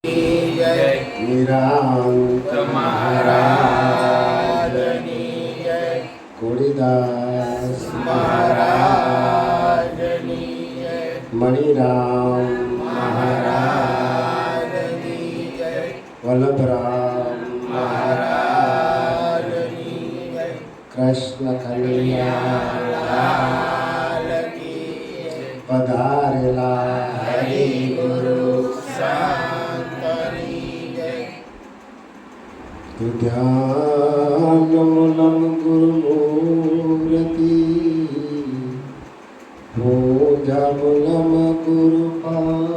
जय निरांत महाराजनी जय कोड़ीदास महाराजनी जय मणिराम महाराजनी जय वल्लभराम महाराजनी जय कृष्ण कन्हैया लाल की जय पधारेला हरि गुरु शांतनी जय ध्यानमूलम गुरुमूर्ति पूजामूलम गुरुपात्रमूलम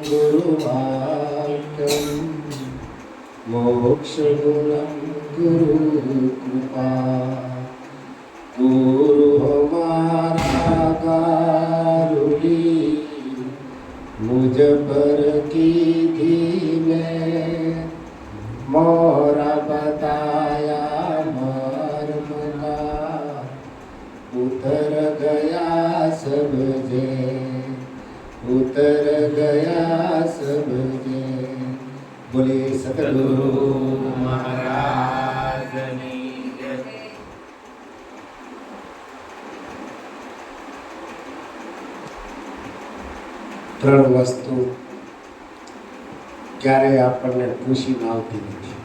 गुरुवाक्यम मोक्षमूलम गुरुकृपा गुरु हमारा गारुड़ी मुझ पर कीधी में मोरा बताया मर्म का उतर गया सब जे उतर गया सब जे बोले सतगुरु महाराजनी जय ત્રણ વસ્તુ ક્યારેય આપણને ખુશીમાં આવતી નથી.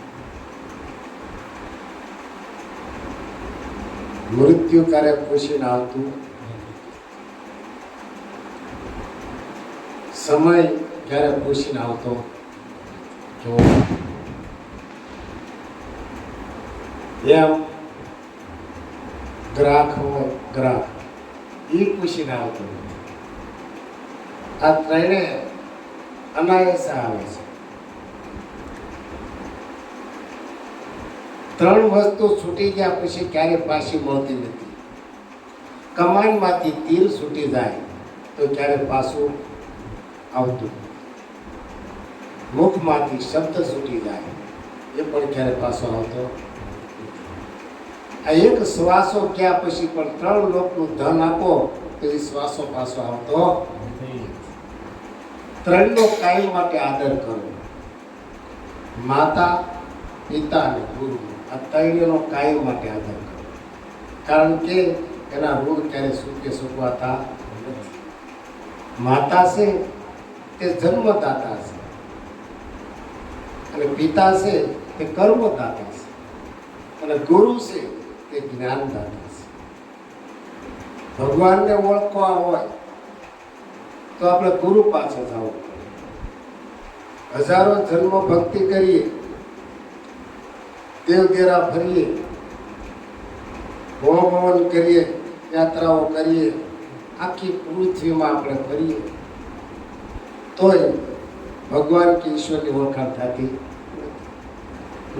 મૃત્યુ ક્યારેય ખુશીને આવતું, સમય ક્યારે ખુશીને આવતો, જો એમ ગ્રાહક હોય ગ્રાહક એ ખુશીને આવતો નથી. આ ત્રણે અનાયાસે આવે છે. ત્રણ વસ્તુ છૂટી ગયા પછી ક્યારે પાછી મળતી નથી. કમાનમાંથી તીર છૂટી જાય તો ક્યારે પાછું આવતું, મુખમાંથી શબ્દ છૂટી જાય એ પણ ક્યારે પાછો આવતો. આ એક શ્વાસો ગયા પછી પણ ત્રણ લોકનું ધન આપો તો એ શ્વાસો પાછો આવતો. ત્રણનો કાયમ માટે આદર કરો. માતા, પિતા અને ગુરુ, આ ત્રણનો કાયમ માટે આદર કરો. કારણ કે એના ઋણ ક્યારે ચૂકવાતા નથી. માતા છે તે જન્મદાતા છે અને પિતા છે તે કર્મદાતા છે અને ગુરુ છે તે જ્ઞાનદાતા છે. ભગવાનને ઓળખવા હોય તો આપણે ગુરુ પાસે જવું પડે. હજારો જન્મ ભક્તિ કરીએ, દેવદેરા ફરીએ, હોમ કરીએ, યાત્રાઓ કરીએ, આખી પૃથ્વીમાં આપણે ફરીએ તોય ભગવાન કે ઈશ્વરની ઓળખાણ થતી નથી.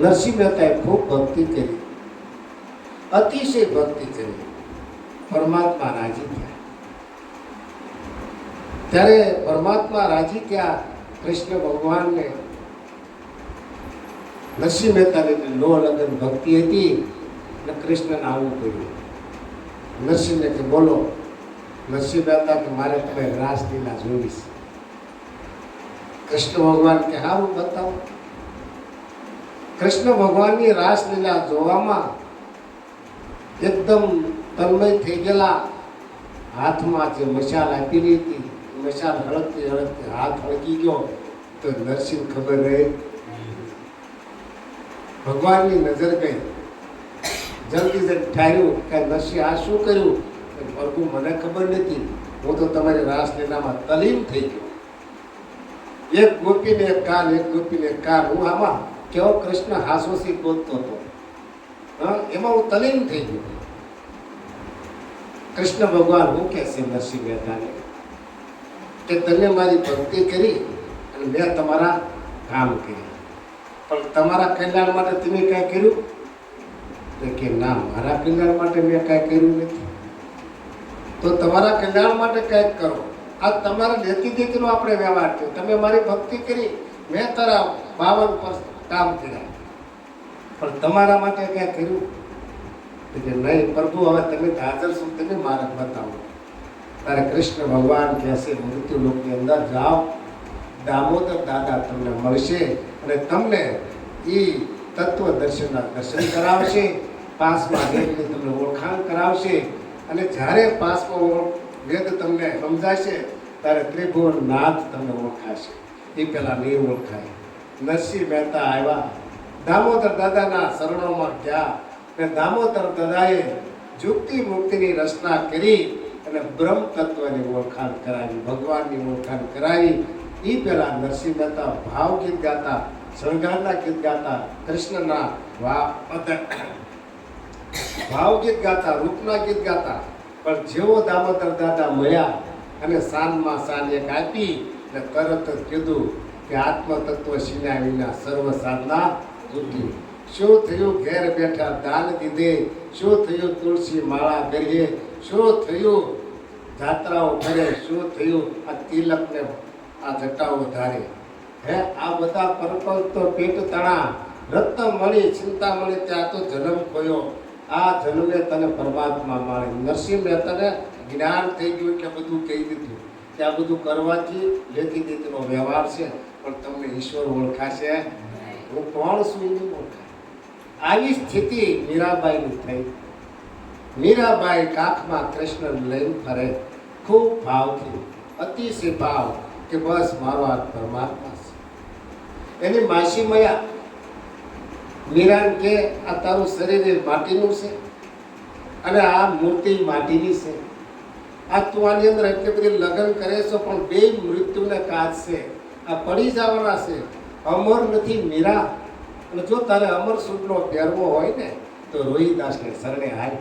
નરસિંહ મહેતાએ ખૂબ ભક્તિ કરી, અતિશય ભક્તિ કરી, પરમાત્મા રાજી થયા. ત્યારે પરમાત્મા રાજી થયા. કૃષ્ણ ભગવાનને નરસિંહ મહેતાની લો લગન ભક્તિ હતી અને કૃષ્ણને આવવું પડ્યું. નરસિંહને કે બોલો. નરસિંહ મહેતા કે મારે તમે રાસલીલા જોવી છે. કૃષ્ણ ભગવાન કે હારું બતાવો. કૃષ્ણ ભગવાનની રાસલીલા જોવામાં એકદમ તન્મય થઈ ગયેલા. હાથમાં જે મશાલ આપેલી હતી, મશાલ હળગતી હળગતી હાથ હળગી ગયો તો નરસિંહ ખબર રહી. ભગવાનની નજર ગઈ. જલ્દી ઠાર્યું કે નરસિંહ આ શું કર્યું? પ્રભુ મને ખબર નથી, હું તો તમારી રાસલીલામાં તલીન થઈ ગયો. એક ગોપીને એક કાન, એક ગોપીને એક કાન. હું આમાં કેવો કૃષ્ણ હાસોસી બોલતો હતો, એમાં હું તલીન થઈ ગયો. કૃષ્ણ ભગવાન હું કહેશે નરસિંહ મહેતાને કે તમે મારી ભક્તિ કરી અને મેં તમારા કામ કર્યા, પણ તમારા કલ્યાણ માટે તમે કાંઈ કર્યું? તો કે ના, મારા કલ્યાણ માટે મેં કાંઈ કર્યું નથી. તો તમારા કલ્યાણ માટે કંઈક કરો. આ તમારા લેતી દેતીનો આપણે વ્યવહાર થયો. તમે મારી ભક્તિ કરી, મેં તારા 52 વર્ષ કામ કર્યા, પણ તમારા માટે ક્યાં કર્યું? કે નહીં પ્રભુ, હવે તમે હાજર છો, તમે માર્ગ બતાવો. ત્યારે કૃષ્ણ ભગવાન કહેશે મૃત્યુ લોકની અંદર જાઓ, દામોદર દાદા તમને મળશે અને તમને એ તત્વ દર્શનના દર્શન કરાવશે, પાસમાં વેદની તમને ઓળખાણ કરાવશે અને જ્યારે પાસમાં વેદ તમને સમજાશે ત્યારે ત્રિભુવન નાથ તમને ઓળખાશે. એ પહેલાં નહીં ઓળખાય. નરસિંહ મહેતા આવ્યા, દામોદર દાદાના શરણોમાં ગયા અને દામોદર દાદાએ જુક્તિ મુક્તિની રચના કરી અને બ્રહ્મ તત્વની ઓળખાણ કરાવી, ભગવાનની ઓળખાણ કરાવી. એ પહેલાં નરસિંહ મહેતા ભાવ ગીત ગાતા, શણગારના ગીત ગાતા, કૃષ્ણના ભાવ ગીત ગાતા, રૂપના ગીત ગાતા. પણ જેવો દામોદર દાદા મળ્યા અને સાનમાં સાન એક આપી અને તરત જ કીધું કે આત્મ તત્વ સીના વિના સર્વ સાધના તૂટી. શું થયું ઘેર બેઠા દાન દીધે, શું થયું તુલસી માળા કરીએ, શું થયું જાત્રાઓ કરે, શું થયું આ તિલકને આ જટાઓ ધારે. હે આ બધા પર્પલ તો પેટ તણા, રત્ન મળી ચિંતા મળી ત્યાં તો જન્મ ખોયો. આ જન્મે તને પરમાત્મા મળે. નરસિંહ મહેતાને જ્ઞાન થઈ ગયું એટલે બધું કહી દીધું કે આ બધું કરવાથી લેતી દેતીનો વ્યવહાર છે, પણ તમને ઈશ્વર ઓળખાશે. હું કોણ છું એ નહીં ઓળખાય. આવી સ્થિતિ મીરાબાઈની થઈ. મીરાબાઈ કાખમાં કૃષ્ણ લઈને ફરે, ખૂબ ભાવથી, અતિશય ભાવ કે બસ મારો આ પરમાત્મા છે. એની માસી મયા મીરાન કે આ તારું શરીર એ માટીનું છે અને આ મૂર્તિ માટીની છે. આ તું આની અંદર એટલી બધી લગ્ન કરે છો પણ બે મૃત્યુને કાજ છે, આ પડી જવાના છે, અમર નથી મીરા. અને જો તારે અમર સૂટનો પહેરવો હોય ને તો રોહિદાસને શરણે હાય.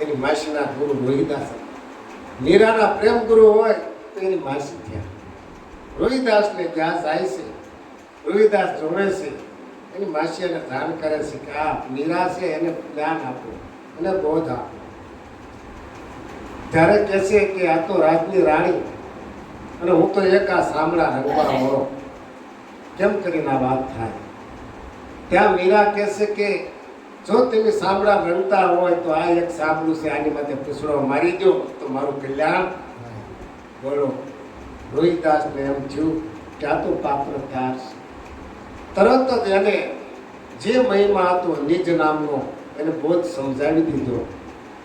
એની માસીના ગુરુ રોહિદાસ. મીરાના પ્રેમ ગુરુ હોય તો એની માસી થયા. રોહિદાસને ત્યાં જાય છે, રોહિદાસ જોવે છે, એની માસી એને ધ્યાન કરે છે કે આ મીરા છે, એને જ્ઞાન આપો, એને બોધ આપો. ત્યારે કહે છે કે આ તો રાજની રાણી અને હું તો એક આ સાંભળા રંગવા વાળો, કેમ કરીને આ વાત થાય. ત્યાં મીરા કહે છે કે જો તમે સાંભળા રંગતા હોય તો આ એક સાંભળું છે, આની માથે પૂછડો મારી દો તો મારું કલ્યાણ. બોલો, રોહિદાસને એમ થયું કે આ તો પાત્ર ત્યાર છે. તરત જ એને જે મહિમા હતો નિજ નામનો એને બોધ સમજાવી દીધો.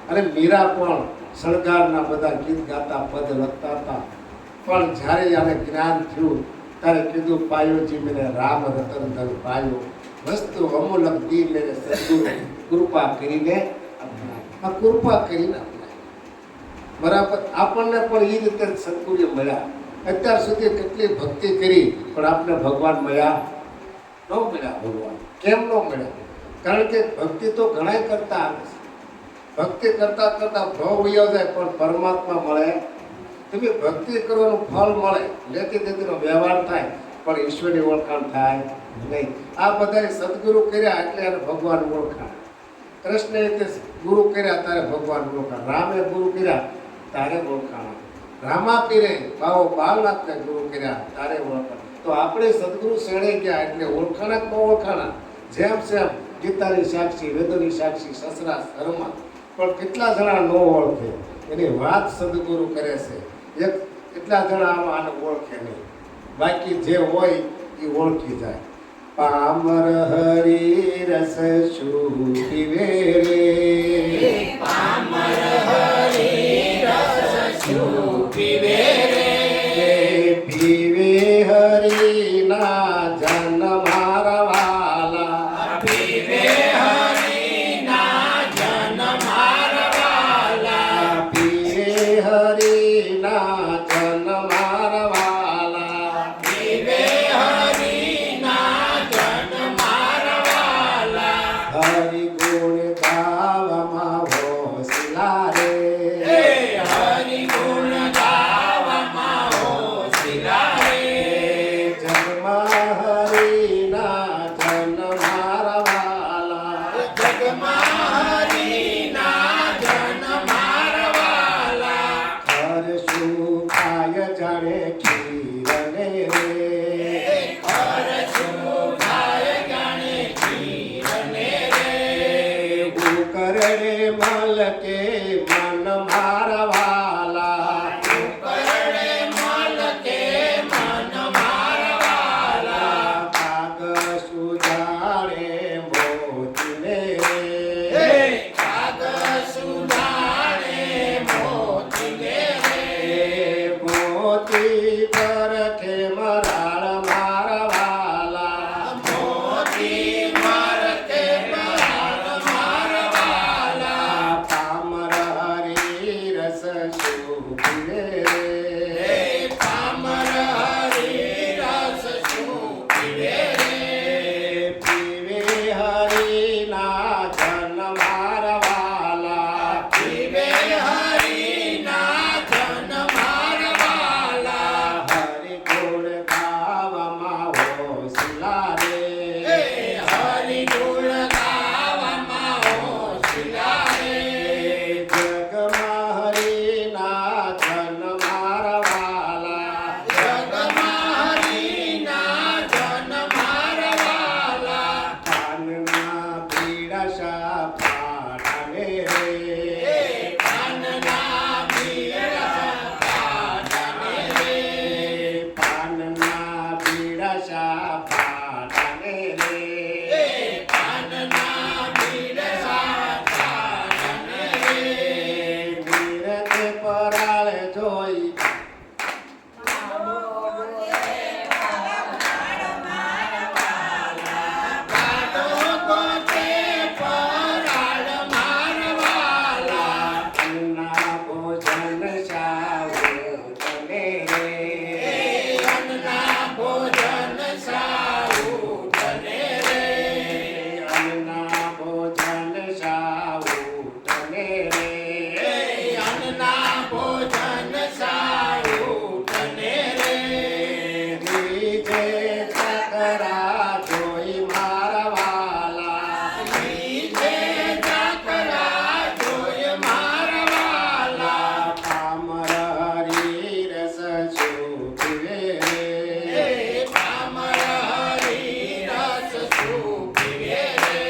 અને મીરા પણ શણગારના બધા ગીત ગાતા, પદ લખતા હતા. પણ જ્યારે એને જ્ઞાન થયું ત્યારે કીધું પાયોજી મેને રામ રતન ધન પાયો, વસ્તુ અમૂલક દી મેને સદગુરુ કૃપા કરીને અપનાવી. આ કૃપા કરીને અપનાવી. બરાબર, આપણને પણ એ રીતે સદગુરુ મળ્યા. અત્યાર સુધી કેટલી ભક્તિ કરી પણ આપણે ભગવાન મળ્યા ન મળ્યા. ભગવાન કેમ ન મળ્યા? કારણ કે ભક્તિ તો ઘણા કરતા આવે છે. ભક્તિ કરતા કરતા ભાવ વયો જાય પણ પરમાત્મા મળે. તમે ભક્તિ કરવાનું ફળ મળે, લેતી દેતીનો વ્યવહાર થાય પણ ઈશ્વરની ઓળખાણ થાય નહીં. આ બધાએ સદગુરુ કર્યા એટલે એને ભગવાન ઓળખાણ. કૃષ્ણએ તે ગુરુ કર્યા ત્યારે ભગવાન ઓળખાણ. રામે ગુરુ કર્યા તારે ઓળખાણ. રામાપીરે બાવો બાલનાથને ગુરુ કર્યા તારે ઓળખાણ. તો આપણે સદગુરુ શરણે ગયા એટલે ઓળખાણ જ ન ઓળખાણા. જેમ સેમ ગીતાની સાક્ષી, વેદોની સાક્ષી, સસરા શર્મા, પણ કેટલા જણા ન ઓળખે. એની વાત સદગુરુ કરે છે. કેટલા જણા આને ઓળખે નહીં. બાકી જે હોય એ ઓળખી જાય. પામર હરી રસ શું પીવે રે, પામર હરી રસ શું પીવે રે, પીવે હરી ના જન મારા વાલા, પીવે હરી ના જન મારા વાલા, પીવે હરી ના જન મારા વાલા, પીવે હરી ના જન મારા વાલા. હરિ ગુણ ગાવામાં હોશિલા રે, હરિ ગુણ ગાવામાં હોશિલા રે, જન્મ હરિના જન મારા વાલા, જગમાં હરિના જન મારા વાલા. હર શું ખાય જાણે ખીરને રે, હર શું ખાય જાણે ખીરને રે, ઉકરડે મલકે મન મારા વાલા, મોતી પર ખેમરાળ મારવાલા મોતી મરતે પરાળ મારવાલા પામર હરી રસ શું પીવે હે પામર હરી રસ શું પીવે રે પીવે હરિના જન મારવાલા પીવે હરિના જન મારવાલા હરિ ગુણ ગાવામાં હોશિલા હે રે હરિ ગુણ ગાવામાં હોશિલા રે જગમાં હરિના જન મારવાલા જગમાં હરિના જન મારવાલા કાનના પીડાશા પાઠવે હે રે કાનના પીડા પાડને રે પાનના પીડાશા પાઠવે હે રે કાનના પીડા પાડને રે વીરતે પરાળે જોઈ કાઢો ગોતે પરાળ મારવાલા અન્ના ભોજન સાવું તને હે રે અન્ના ભોજન સારું તને રે અન્ના ભોજન સાવું તને હે રે અન્ના ભોજન સારું તને રે નીચે ચકરા જોઈ મારવાલા નીચે જાકરા જોય મારવાલા પામર હરી રસ શું પીવે હે રે પામર હરી રસ શું પીવે રે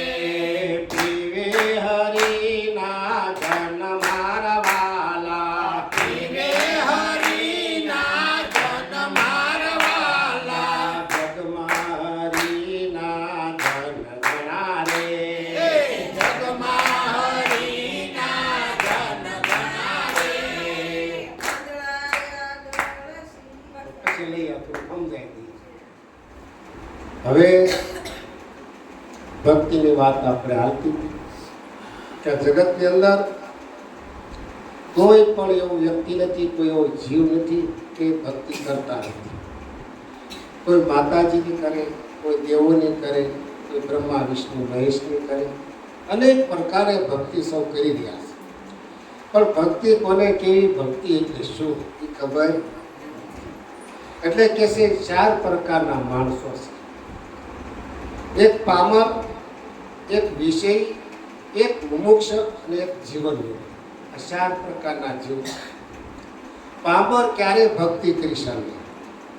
પીવે હરિના જન મારવાલા પીવે હરિના જન મારવાલા જગમાં હરિના જન ગણા હે રે જગમાં હરિના જન ગણા રે પછી લઈ આપણું સમજાય દઈએ. હવે ભક્તિની વાત આપણે હાલતી હતી કે જગતની અંદર કોઈ પણ એવો વ્યક્તિ નથી, કોઈ એવો જીવ નથી કે ભક્તિ કરતા નથી. કોઈ માતાજીની કરે, કોઈ દેવોની કરે, કોઈ બ્રહ્મા વિષ્ણુ મહેશની કરે, અનેક પ્રકારે ભક્તિ સૌ કરી રહ્યા છે. પણ ભક્તિ કોને કેવી ભક્તિ એટલે શું એ ખબર એટલે કે છે 4 પ્રકારના માણસો છે. એક પામર, એક વિષય, એક મુમુક્ષ અને એક જીવનયોગી. આ 4 પ્રકારના જીવ છે. પામર ક્યારે ભક્તિ કરી શકે?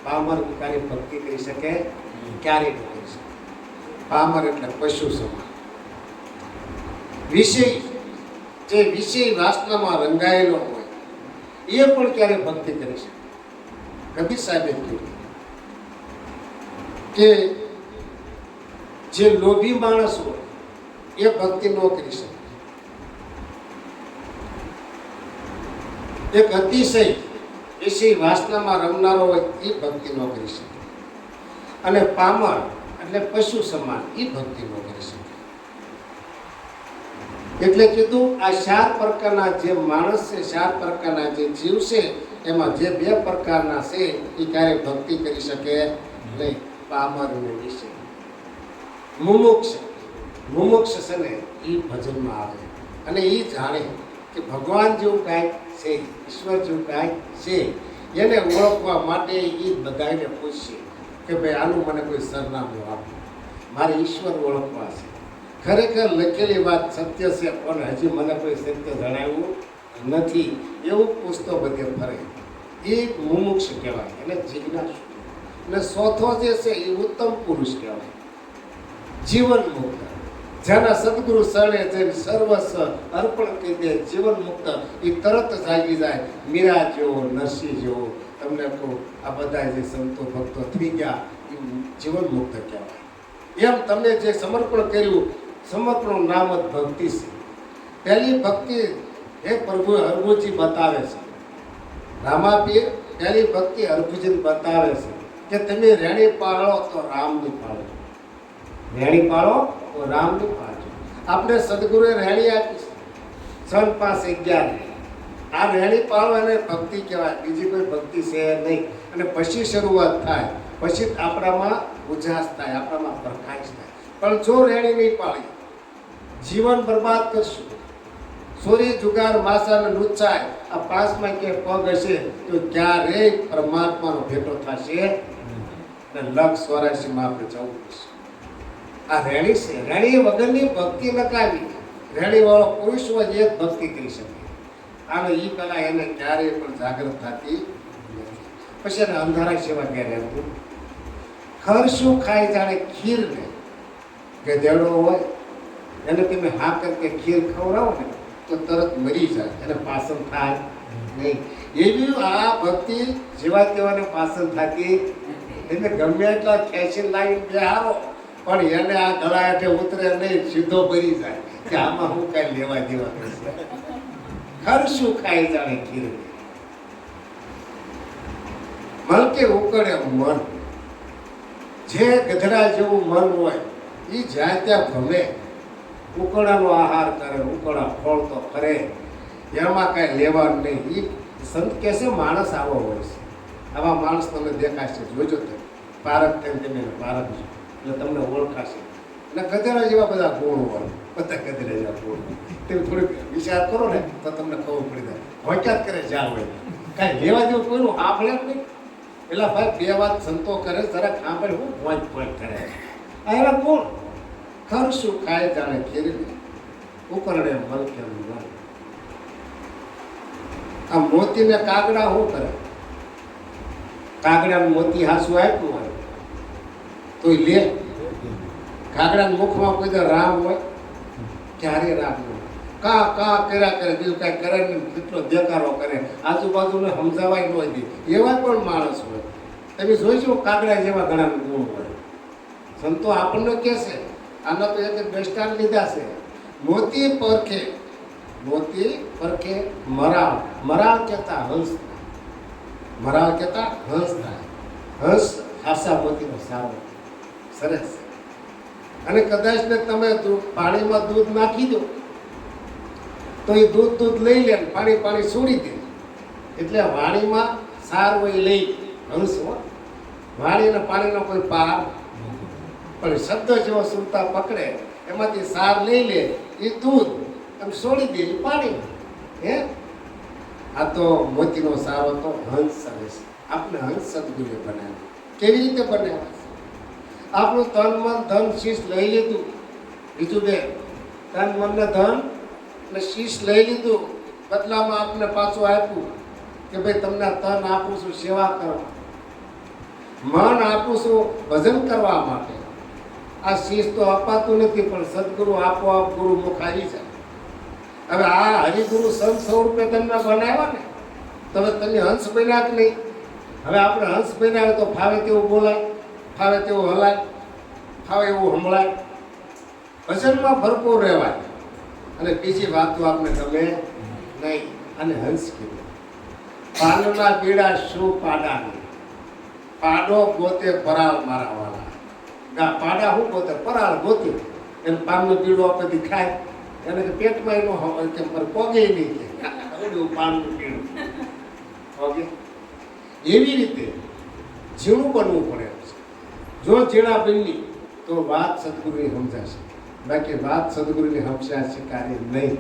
પામર ક્યારે ભક્તિ કરી શકે? ક્યારે ન કરી શકે. પામર એટલે પશુ સમાન. વિષય, જે વિષય વાસનામાં રંગાયેલો હોય એ પણ ક્યારે ભક્તિ કરી શકે? કબીર સાહેબે કહ્યું કે જે લોભી માણસ હોય એ ભક્તિ ન કરી શકે. એક અતિશય વિષય વાસનામાં રમનારો હોય એ ભક્તિ ન કરી શકે. અને પામર એટલે પશુ સમાન એ ભક્તિ ન કરી શકે. એટલે કીધું આ 4 પ્રકારના જે માણસ છે, 4 પ્રકારના જે જીવ છે, એમાં જે 2 પ્રકારના છે એ ક્યારે ભક્તિ કરી શકે નહીં. પામર અને વિષય. મુમુક્ષ છે ને એ ભજનમાં આવે અને એ જાણે કે ભગવાન જેવું કાંઈક છે, ઈશ્વર જેવું કાંઈક છે. એને ઓળખવા માટે એ બધાને પૂછશે કે ભાઈ આનું મને કોઈ સરનામું આપો, મારે ઈશ્વર ઓળખવા છે. ખરેખર લખેલી વાત સત્ય છે પણ હજી મને કોઈ સત્ય જણાવ્યું નથી એવું પૂછતો બધે ફરે. એ મુમુક્ષ કહેવાય, એને જિજ્ઞાસુ. અને ચોથો જે છે એ ઉત્તમ પુરુષ કહેવાય, જીવન મુક્ત. જેના સદગુરુ શરણે જઈને સર્વસ્વ અર્પણ કરી દે, જીવન મુક્ત. એ તરત જાગી જાય. મીરા જેવો, નરસિંહ જેવો, તમને કહું આ બધા જે સંતો ભક્તો થઈ ગયા એ જીવન મુક્ત કહેવાય. એમ તમે જે સમર્પણ કર્યું, સમર્પણનું નામ જ ભક્તિ છે. પહેલી ભક્તિ હે પ્રભુ હરગોજી બતાવે છે. રામાપીર પહેલી ભક્તિ હરભજન બતાવે છે કે તમે રેણી પાળો તો રામની પાળો, રેણી પાળો તો રામની પાળો. આપણે સદગુરુએ રેણી આપી છે 6:5:11. આ રેણી પાળો એને ભક્તિ કહેવાય, બીજી કોઈ ભક્તિ છે નહીં. અને પછી શરૂઆત થાય, પછી આપણામાં ઉજાસ થાય, આપણામાં પ્રકાશ થાય. પણ જો રેણી નહીં પાળી, જીવન બરબાદ કરશું. સોરી જુગાર માસાને લુચ્ચાય આ પાંચમાં કે પગ હશે તો ક્યારેય પરમાત્માનો ભેટો થશે ને લક્ષ 84માં આપણે જવું પડશે. આ રેણી છે, રેણી વગરની ભક્તિ નકામી. રેણી વાળો પુરુષ હોય એ જ ભક્તિ કરી શકે. આનો એ કલા એને ક્યારેય પણ જાગૃત થતી નથી. પછી એને અંધારા સેવા ક્યારે હતું. ખર શું ખાય જાણે ખીર ને ગધેડો હોય એને તમે હા કે ખીર ખવડાવો ને તો તરત મરી જાય, એને પાસન થાય નહીં. એવી આ ભક્તિ જેવા તેવાને પાસન થતી એને ગમે એટલા ખેંચી લાવીને બેહારો પણ એને આ ગળા હેઠે ઉતરે નહીં, સીધો ભરી જાય કે આમાં હું કાંઈ લેવા દેવા કરશે. ખર શું ખાય જાણે ખીર મલકે ઉકળે મન. જે ગધડા જેવું મન હોય એ જ્યાં ત્યાં ભમે, ઉકળાનો આહાર કરે, ઉકળા ફળ તો ફરે, એમાં કાંઈ લેવાનું નહીં. એ સંત કહે છે માણસ આવો હોય છે. આવા માણસ તમને દેખાશે, જોજો તમે પારક તેમ તમે પારક છો એટલે તમને ઓળખાશે. અને ગધેડા જેવા બધા ગુણ હોય, બધા ગધેડા જેવા ગુણ હોય. તમે થોડીક વિચાર કરો ને તો તમને ખબર પડી જાય. હોક્યાત કરે જ્યાં હોય કાંઈ લેવા જેવું કોઈનું સાંભળે જ નહીં. પેલા ભાઈ બે વાત સંતો કરે જરાક સાંભળે હું પોઈન્ટ પોઈન્ટ કરે. આ એવા ગુણ. ખર શું ખાય જાણે ખીરને ઉકરડે મલકે મન. આ મોતીને કાગડા શું કરે? કાગડાને મોતી હાસું આપ્યું હોય તો લે. કાગડાના મુખમાં કોઈ તો રામ હોય? ક્યારે રામ હોય? કા કા કર્યા કરે, બીજું કાંઈ કરે ને કેટલો દેકારો કરે, આજુબાજુને સમજાવાય ન દે. એવા પણ માણસ હોય. તમે જોઈશું કાગડા જેવા ઘણા ગુણ હોય. સંતો આપણને કહે છે આના તો એક દ્રષ્ટાંત લીધા છે. મોતી પરખે, મોતી પરખે મરાળ. મરાળ કહેતા હંસ, મરાળ કહેતા હંસ થાય. હંસ ખાસા મોતીનો સારો સરસ. અને કદાચ ને તમે પાણીમાં દૂધ નાખી દો તો એ દૂધ લઈ લે, પાણી છોડી દે. એટલે વાણીમાં સાર હોય લઈ હંસ હોય. વાણી અને પાણીનો કોઈ પાર પણ શબ્દ જેવો સુરતા પકડે એમાંથી સાર લઈ લે એ દૂધ અને છોડી દે એ પાણી. હે આ તો મોતીનો સારો તો હંસ સરસ. આપણે હંસ સદગુરુએ બનાવ્યું. કેવી રીતે બનાવ્યા? આપણું તન મન ધન શીશ લઈ લીધું. બીજું બે તન મન ને ધન ને શીશ લઈ લીધું, બદલામાં આપને પાછું આપ્યું કે ભાઈ તમને તન આપું છું સેવા કરવા, મન આપું છું ભજન કરવા માટે. આ શીશ તો અપાતું નથી પણ સદગુરુ આપોઆપ ગુરુ મુખ આવી જાય. હવે આ હરિગુરુ સંત સ્વરૂપે તમને બનાવ્યા ને તો હવે તમે હંસ બન્યા કે નહીં? હવે આપણે હંસ બન્યા તો ફાવે તેવું બોલાય, ફાવે તેવું હલાય, ફાવે એવું સંભળાય. ભજનમાં ભરપૂર રહેવાય અને બીજી વાતો આપણે ગમે નહીં. અને હંસ કીધું પાનના પીડા શું પાડાની, પાડો ગોતે પરાળ મારા વાલા. પાડા શું ગોતે? પરાળ ગોતે. એને પાનનું પીડું આપેથી ખાય, એને કે પેટમાં એનો કે પોગે નહીં કે પાનનું પીડું પોગે. એવી રીતે ઝીણું બનવું પડે છે. જો ઝીણા બની તો વાત સદગુરુની સમજાશે, બાકી વાત સદગુરુની સમજાશે કાર્ય નહીં.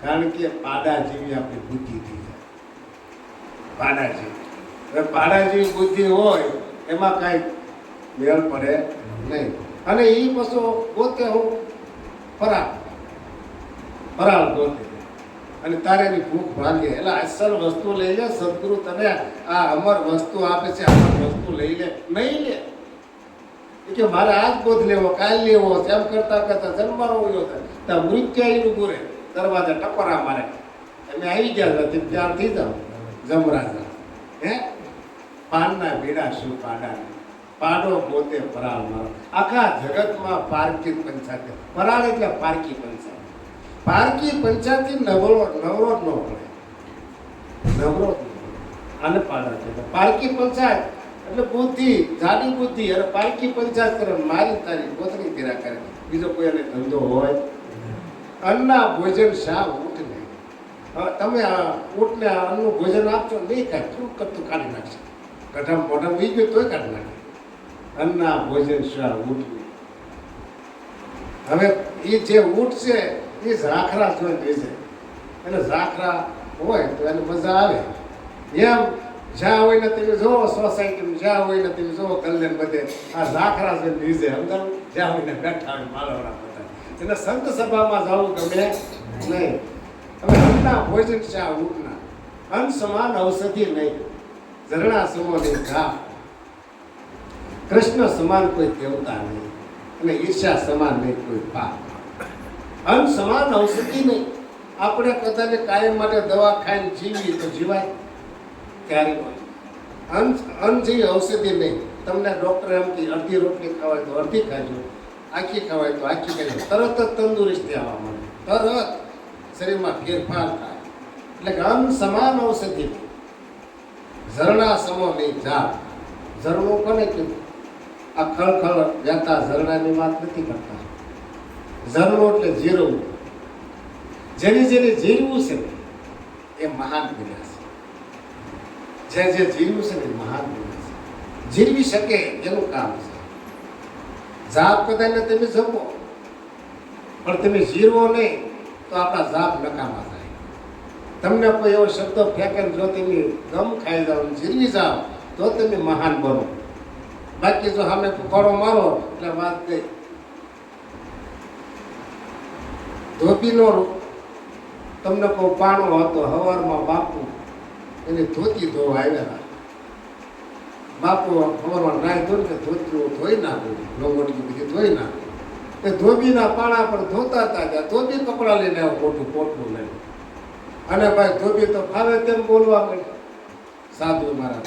કારણ કે પાડા જેવી આપણી બુદ્ધિ થઈ જાય. પાડા જેવી, હવે પાડા જેવી બુદ્ધિ હોય એમાં કાંઈ મેળ પડે નહીં. અને એ પશુ ગોતે હું પરાળ ગોતે અને તારે એની ભૂખ ભાગે. એટલે અસલ વસ્તુ લઈ લે. સદગુરુ તને આ અમર વસ્તુ આપે છે, અમર વસ્તુ લઈ લે. નહીં લે કે મારે આજ બોધ લેવો, કાલ લેવો, એમ કરતા કરતા જન્મારો ઉયો થાય ત્યાં મૃત્યુ એનું ગુરે દરવાજા ટકોરા મારે. તમે આવી ગયા નથી ત્યાર થઈ જાઓ જમરાજા. હે પાનના ભીડા શું પાડા, પાડો પોતે પરાળ મારો. આખા જગતમાં પારકી પંચાયત. પરાળ એટલે પારકી પંચાયત. પારકી પંચાયતથી નવરો ન પડે, નવરો. આને પાડા છે પારકી પંચાયત એટલે બુદ્ધિ જાડી બુદ્ધિ અને પારકી પંચાયત કરે મારી તારી પોતની કર્યા કરે બીજો કોઈ એને ધંધો હોય અન્નના ભોજન શા ઊંટ નહીં હવે તમે આ ઊંટને અન્નનું ભોજન આપશો નહીં કાંઈ શું કરતું કાઢી નાખશે ગઢામ મોઢામ વી ગયું તોય કાઢી નાખે અન્નના ભોજન શા ઊંટ નહીં હવે એ જે ઊંટ છે એ ઝાખરા જોઈને બેસે એટલે ઝાખરા હોય તો એને મજા આવે એમ જ્યાં હોય ને તમે જોવો સોસાયટીમાં જ્યાં હોય ને તમે જોવો કલ્યાણ બધે આ ઝાખરા છે નીચે સમજાવું જ્યાં હોય ને બેઠા હોય માલવડા બધા એને સંત સભામાં જવું ગમે નહીં હવે અન્નના ભોજન શા ઊંટના અન્ન સમાન ઔષધિ નહીં ઝરણા સમો નહીં ઘા કૃષ્ણ સમાન કોઈ દેવતા નહીં અને ઈર્ષા સમાન નહીં કોઈ પાપ અન્ન સમાન ઔષધિ નહીં આપણે પોતાને કાયમ માટે દવા ખાઈને જીવી તો જીવાય ક્યારે અન્ન જેવી ઔષધિ નહીં તમને ડૉક્ટર એમ કે અડધી રોટલી ખવાય તો અડધી ખાજો આખી ખવાય તો આખી ખાજો તરત જ તંદુરસ્તી આવવા મળે તરત શરીરમાં ફેરફાર થાય એટલે કે અન્ન સમાન ઔષધિ નહીં ઝરણા સમો નહીં ઝાડ ઝરણું કોને કીધું આ ખળખળ વહેતા ઝરણાની વાત નથી કરતા ઝરણું એટલે જીરવું જેને જીરવું છે ને એ મહાન બન્યા છે જે જીરવું છે ને એ મહાન બન્યા છે જીરવી શકે એનું કામ છે જાપ કદાચ તમે જપો પણ તમે જીરવો નહીં તો આપણા જાપ નકામા થાય તમને કોઈ એવો શબ્દ ફેંકે જો તમે ગમ ખાઈ જાઓ જીરવી જાઓ તો તમે મહાન બનો બાકી જો સામે ફોડો મારો એટલે વાત ગઈ ધોબીનો તમને કોઈ પાણો હતો હવારમાં બાપુ એને ધોતી ધોવા આવેલા બાપુ હવારમાં નાય ધોઈ કે ધોતી ધોઈ નાખું લોંગોટી બધી ધોઈ નાખું તે ધોબીના પાણા પર ધોતા હતા ત્યાં ધોબી કપડાં લઈને આવ્યો મોટું પોટલું લઈને અને ભાઈ ધોબી તો ફાવે તેમ બોલવા માંડ્યા સાધુ મારા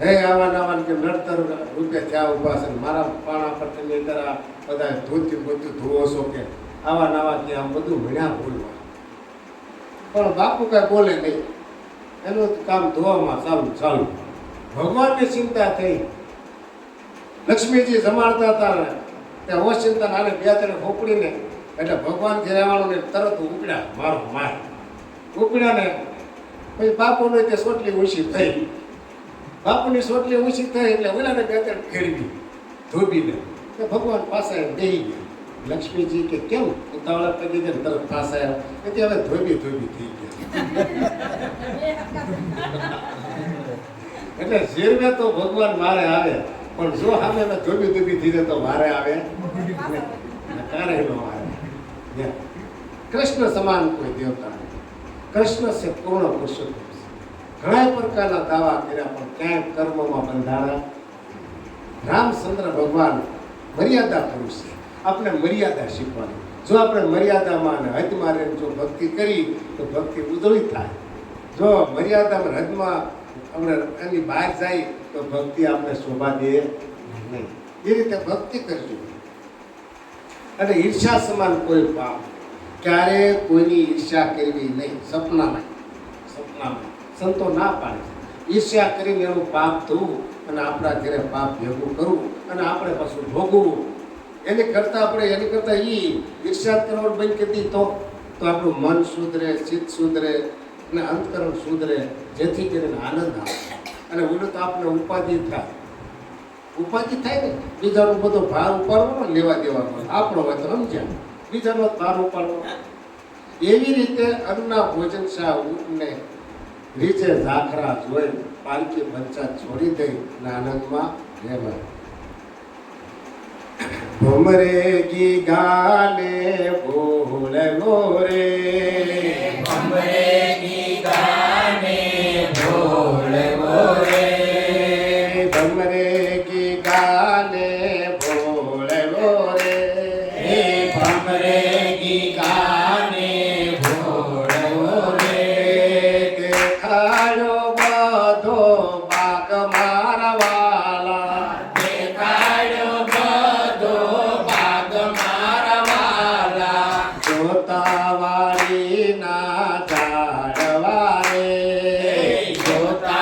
હે આવા કે નડતર રૂપિયા થયા ઉભા છે મારા પાણા પર તમે બધા ધોતી બધું ધોવો છો કે આવા કે આમ બધું ભણ્યા બોલવા પણ બાપુ કાંઈ બોલે નહીં એનું કામ ધોવામાં ચાલુ ભગવાનની ચિંતા થઈ લક્ષ્મીજી જમાડતા હતા ને ત્યાં ઓચિંતા નાને બે ત્રણ ખોપડીને એટલે ભગવાન ઘેર આવવાનું ને તરત ઉપડ્યા મારો માર ઉપડ્યા ને પછી બાપુને તે સોટલી ઓછી થઈ બાપુની સોટલી ઓછી થઈ એટલે ઓલાને બે ત્રણ ફેરવી ધોબીને તો ભગવાન પાસે બેહી ગયા લક્ષ્મીજી કે કેમ ઉતાવળા કરી દે તરત પાસે આવ્યા કે હવે ધોબી થઈ ગયા એટલે શેરવે તો ભગવાન મારે આવે પણ જો સામે ધોબી થઈ જાય તો મારે આવે ક્યારે નો આવે કૃષ્ણ સમાન કોઈ દેવતા નહીં કૃષ્ણ છે પૂર્ણ પુરુષોત્તમ ઘણા પ્રકારના દાવા કર્યા પણ ક્યાંય કર્મમાં બંધાણા રામચંદ્ર ભગવાન મર્યાદા પુરુષ છે આપણે મર્યાદા શીખવાની જો આપણે મર્યાદામાં અને હદમાં રહીને જો ભક્તિ કરી તો ભક્તિ ઉજળી થાય જો મર્યાદામાં હદમાં આપણે એની બહાર જાય તો ભક્તિ આપણે શોભા દે નહીં એ રીતે ભક્તિ કરજો અને ઈર્ષા સમાન કોઈ પાપ ક્યારે કોઈની ઈર્ષા કરવી નહીં સપનામાં સંતો ના પાડે ઈર્ષ્યા કરીને એનું પાપ થવું અને આપણા ઘરે પાપ ભેગું કરવું અને આપણે પાછું ભોગવવું એની કરતાં ઈર્ષ્યા કરવાનું બંધ કરી તો આપણું મન સુધરે ચિત્ત સુધરે અને અંતકરણ સુધરે જેથી કરીને આનંદ આવે અને ઓલું તો આપણે ઉપાધિ થાય ને બીજાનો બધો ભાર ઉપાડવાનો લેવા દેવાનો આપણો હોય તો સમજ્યા બીજાનો ભાર ઉપાડવો એવી રીતે અન્નના ભોજન શા ઊંટને નીચે ઝાખરા જોઈ પાલકી પંચાયત છોડી દઈ અને આનંદમાં રહેવાય ભમરે ગી ગાને ભૂલવો રે ભમરે ગી ગાને ભૂલવો રે ભમરે ગી ગાને ભૂલવો રે ભમરે ગી ગાને ભૂલવો રે દેખાડો બધો બાગ મારા વાલા દેખાડ્યો બધો ભાગ મારા વાલા જોતા વાળી ના ઝાડવા રે જોતા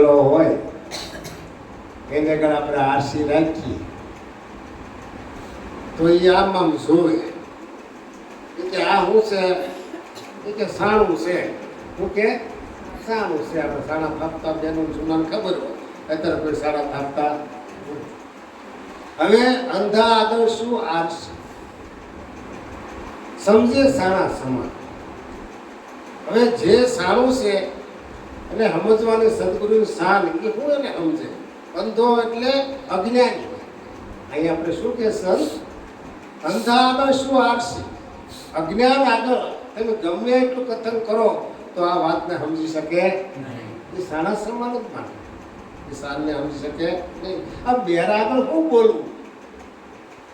ગળો હોય એને આગળ આપણે આરસી રાખીએ તો એ આમ જોવે કે આ શું છે એ કે સાણું છે શું કે સાણું છે. આપણે સાણા થાપતા બેનું જૂનાને ખબર હોય, અત્યારે કોઈ સાડા થાપતા નથી. હવે અંધા આગળ શું આરસી સમજે સાણા સમાન. હવે જે સાણું છે એને સમજવાની સદગુરુની શાન એ હું એને સમજે. અંધો એટલે અજ્ઞાની. અહીં આપણે શું કે સંત અંધા આગળ શું આરસી, અજ્ઞાન આગળ તમે ગમે એટલું કથન કરો તો આ વાતને સમજી શકે એ સાણા સમાન જ માને. એ સારને સમજી શકે નહીં. આ બેરા આગળ શું બોલવું?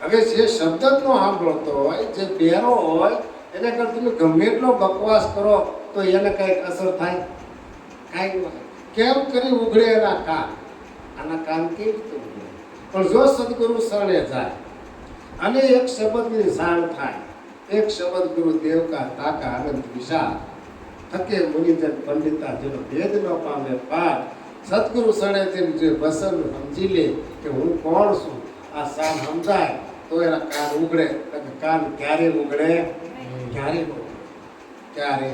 હવે જે શબ્દ જ નો સાંભળતો હોય, જે બેરો હોય એને કરતા તમે ગમે એટલો બકવાસ કરો તો એને કઈક અસર થાય? કાંઈ. કેમ કરી ઉઘડે એના કાન? આના કાન કેવી રીતે ઉઘડે? પણ જો સદગુરુ શરણે જાય અને એક શબ્દની જાણ થાય, એક શબ્દ ગુરુ દેવ કા તાકા અનંત વિશાળ થકે મુનિજન પંડિતા જેનો ભેદ ન પામે પાર. સદગુરુ શરણે જેમ જે વસન સમજી લે કે હું કોણ છું, આ શાન સમજાય તો એના કાન ઉઘડે. કાન ક્યારે ઉઘડે? ક્યારે ક્યારે?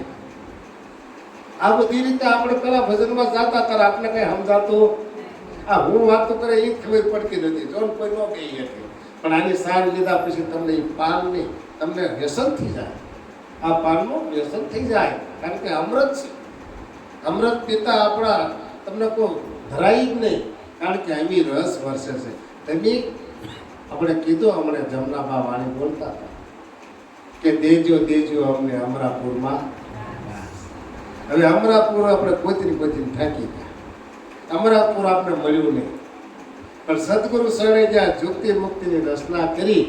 આ બધી રીતે આપણે પેલા ભજનમાં જાતા ત્યારે આપણે કઈ સમજાતું. આ હું વાતો કરે એ ખબર પડતી નથી, જોન કોઈ ન કહી શકે. પણ આની સાર લીધા પછી તમને એ પાનની તમને વ્યસન થઈ જાય. આ પાનનું વ્યસન થઈ જાય, કારણ કે અમૃત છે. અમૃત પીતા આપણા તમને કોઈ ધરાય જ નહીં, કારણ કે એવી રસ વરસે છે. તમે આપણે કીધું હમણાં જમનાબા વાણી બોલતા હતા કે દેજો દેજો અમને અમરાપુરમાં. હવે અમરાપુર આપણે ગોતરી થાકી ગયા, અમરાપુર આપણે મળ્યું નહીં. પણ સદગુરુ શરણે જ્યાં મુક્તિ મુક્તિની રચના કરી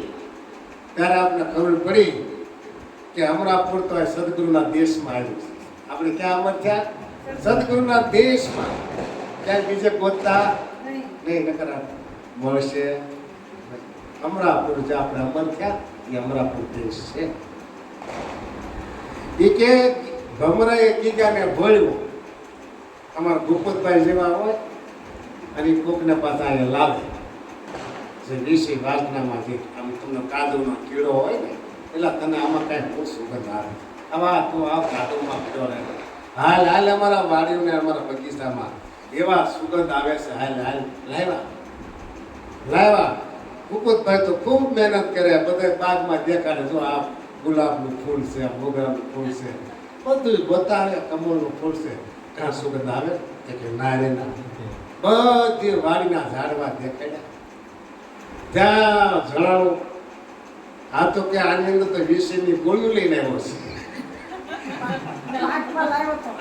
ત્યારે આપણે ખબર પડી કે અમરાપુર તો આ સદગુરુના દેશમાં આવ્યું છે. આપણે ક્યાં અમર થયા? સદગુરુના દેશમાં. ક્યાંય બીજે ગોતતા નહીં, નકર મળશે. અમરાપુર જે આપણે અમર થયા એ અમરાપુર દેશ છે. એ કે ભમરાએ કીગાને ભળ્યું. અમારા ગોપતભાઈ જેવા હોય અને કોકને પાછા એ લાવે જે ઋષિ વાસનામાંથી આમ તમને કાદવનો કીડો હોય ને એટલે તને આમાં કાંઈ બહુ સુગંધ આવે. આવા તું આ કાદવમાં કીડો રહે, હાલ હાલ અમારા વાડીઓને અમારા બગીચામાં એવા સુગંધ આવે છે. હાલ હાલ લાવ્યા લાવ્યા. ગોપતભાઈ તો ખૂબ મહેનત કરે, બધા બાગમાં દેખાડે, જો આ ગુલાબનું ફૂલ છે, આ મોગરાનું ફૂલ છે, બધું બતાવે. કમળનું ફૂલ છે, ક્યાં સુગંધ આવે? કે ના રે ના. બધી વાડીના ઝાડવા દેખાડ્યા. ત્યાં જણાવું આ તો કે આની અંદર તો વિષયની ગોળીઓ લઈને આવ્યો છે.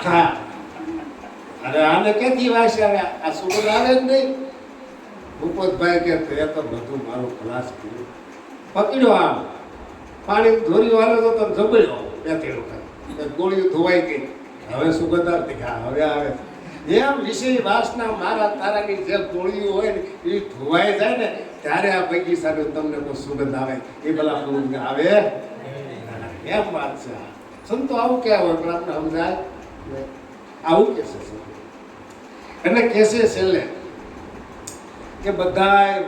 હા, અરે આને ક્યાંથી વાસ આવ્યા? આ સુગંધ આવે જ નહીં. ભૂપતભાઈ કે એ તો બધું મારું ખલાસ કર્યું. પકડ્યો આમ પાણી ધોરી વાળો તો તમે જબડ્યો બે વખત, ગોળીઓ ધોવાઈ ગઈ. હવે સુગંધ આવતી કે હવે આવે. એમ વિષય વાસના મારા તારાની જે ગોળીઓ હોય ને એ ધોવાઈ જાય ને ત્યારે આ બગીચાનો તમને કોઈ સુગંધ આવે. એ પેલા સુગંધ આવે એમ વાત છે. સંતો આવું ક્યાં હોય પણ આપણે સમજાય આવું કે છે. એટલે કહેશે છેલ્લે કે બધાય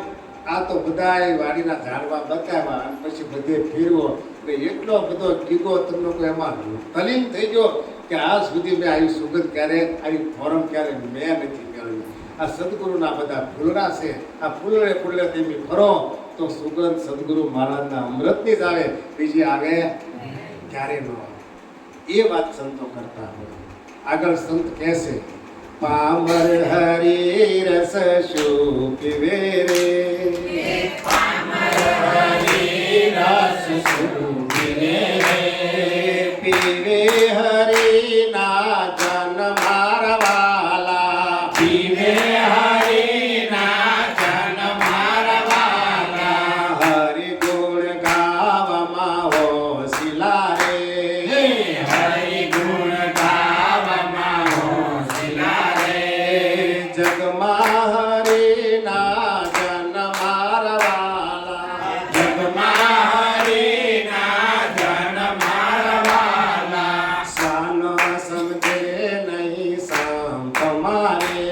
આ તો બધાય વાડીના ઝાડવા બતાવ્યા અને પછી બધે ફેરવો ને એટલો બધો કીધો તમને કોઈ એમાં તલીન થઈ ગયો કે આજ સુધી મેં આવી સુગંધ ક્યારે, આવી ફોરમ ક્યારે મેં નથી કર્યું. આ સદગુરુના બધા ફૂલડા છે. આ ફૂલડે ફૂલડે તમે ફરો તો સુગંધ સદગુરુ મહારાજના અમૃતની જ આવે, બીજી આવે ક્યારે ન આવે. એ વાત સંતો કરતા હોય. આગળ સંત કહેશે પામર હરી રસ શું પીવે રે, પામર હરી રસ શું પીવે રે, પીવે હરી ના જન મારવાલા, પીવે હરી ના જન મારવાલા, હરિ ગુણ ગાવામાં હોશિલા રે, હરિ ગુણ ગાવામાં હોશિલા રે, જગમાં હરી ના જન મારવાલા, જગમાં હરી ના જન મારવાલા, સાનો સમજે નહીં સંત મારે,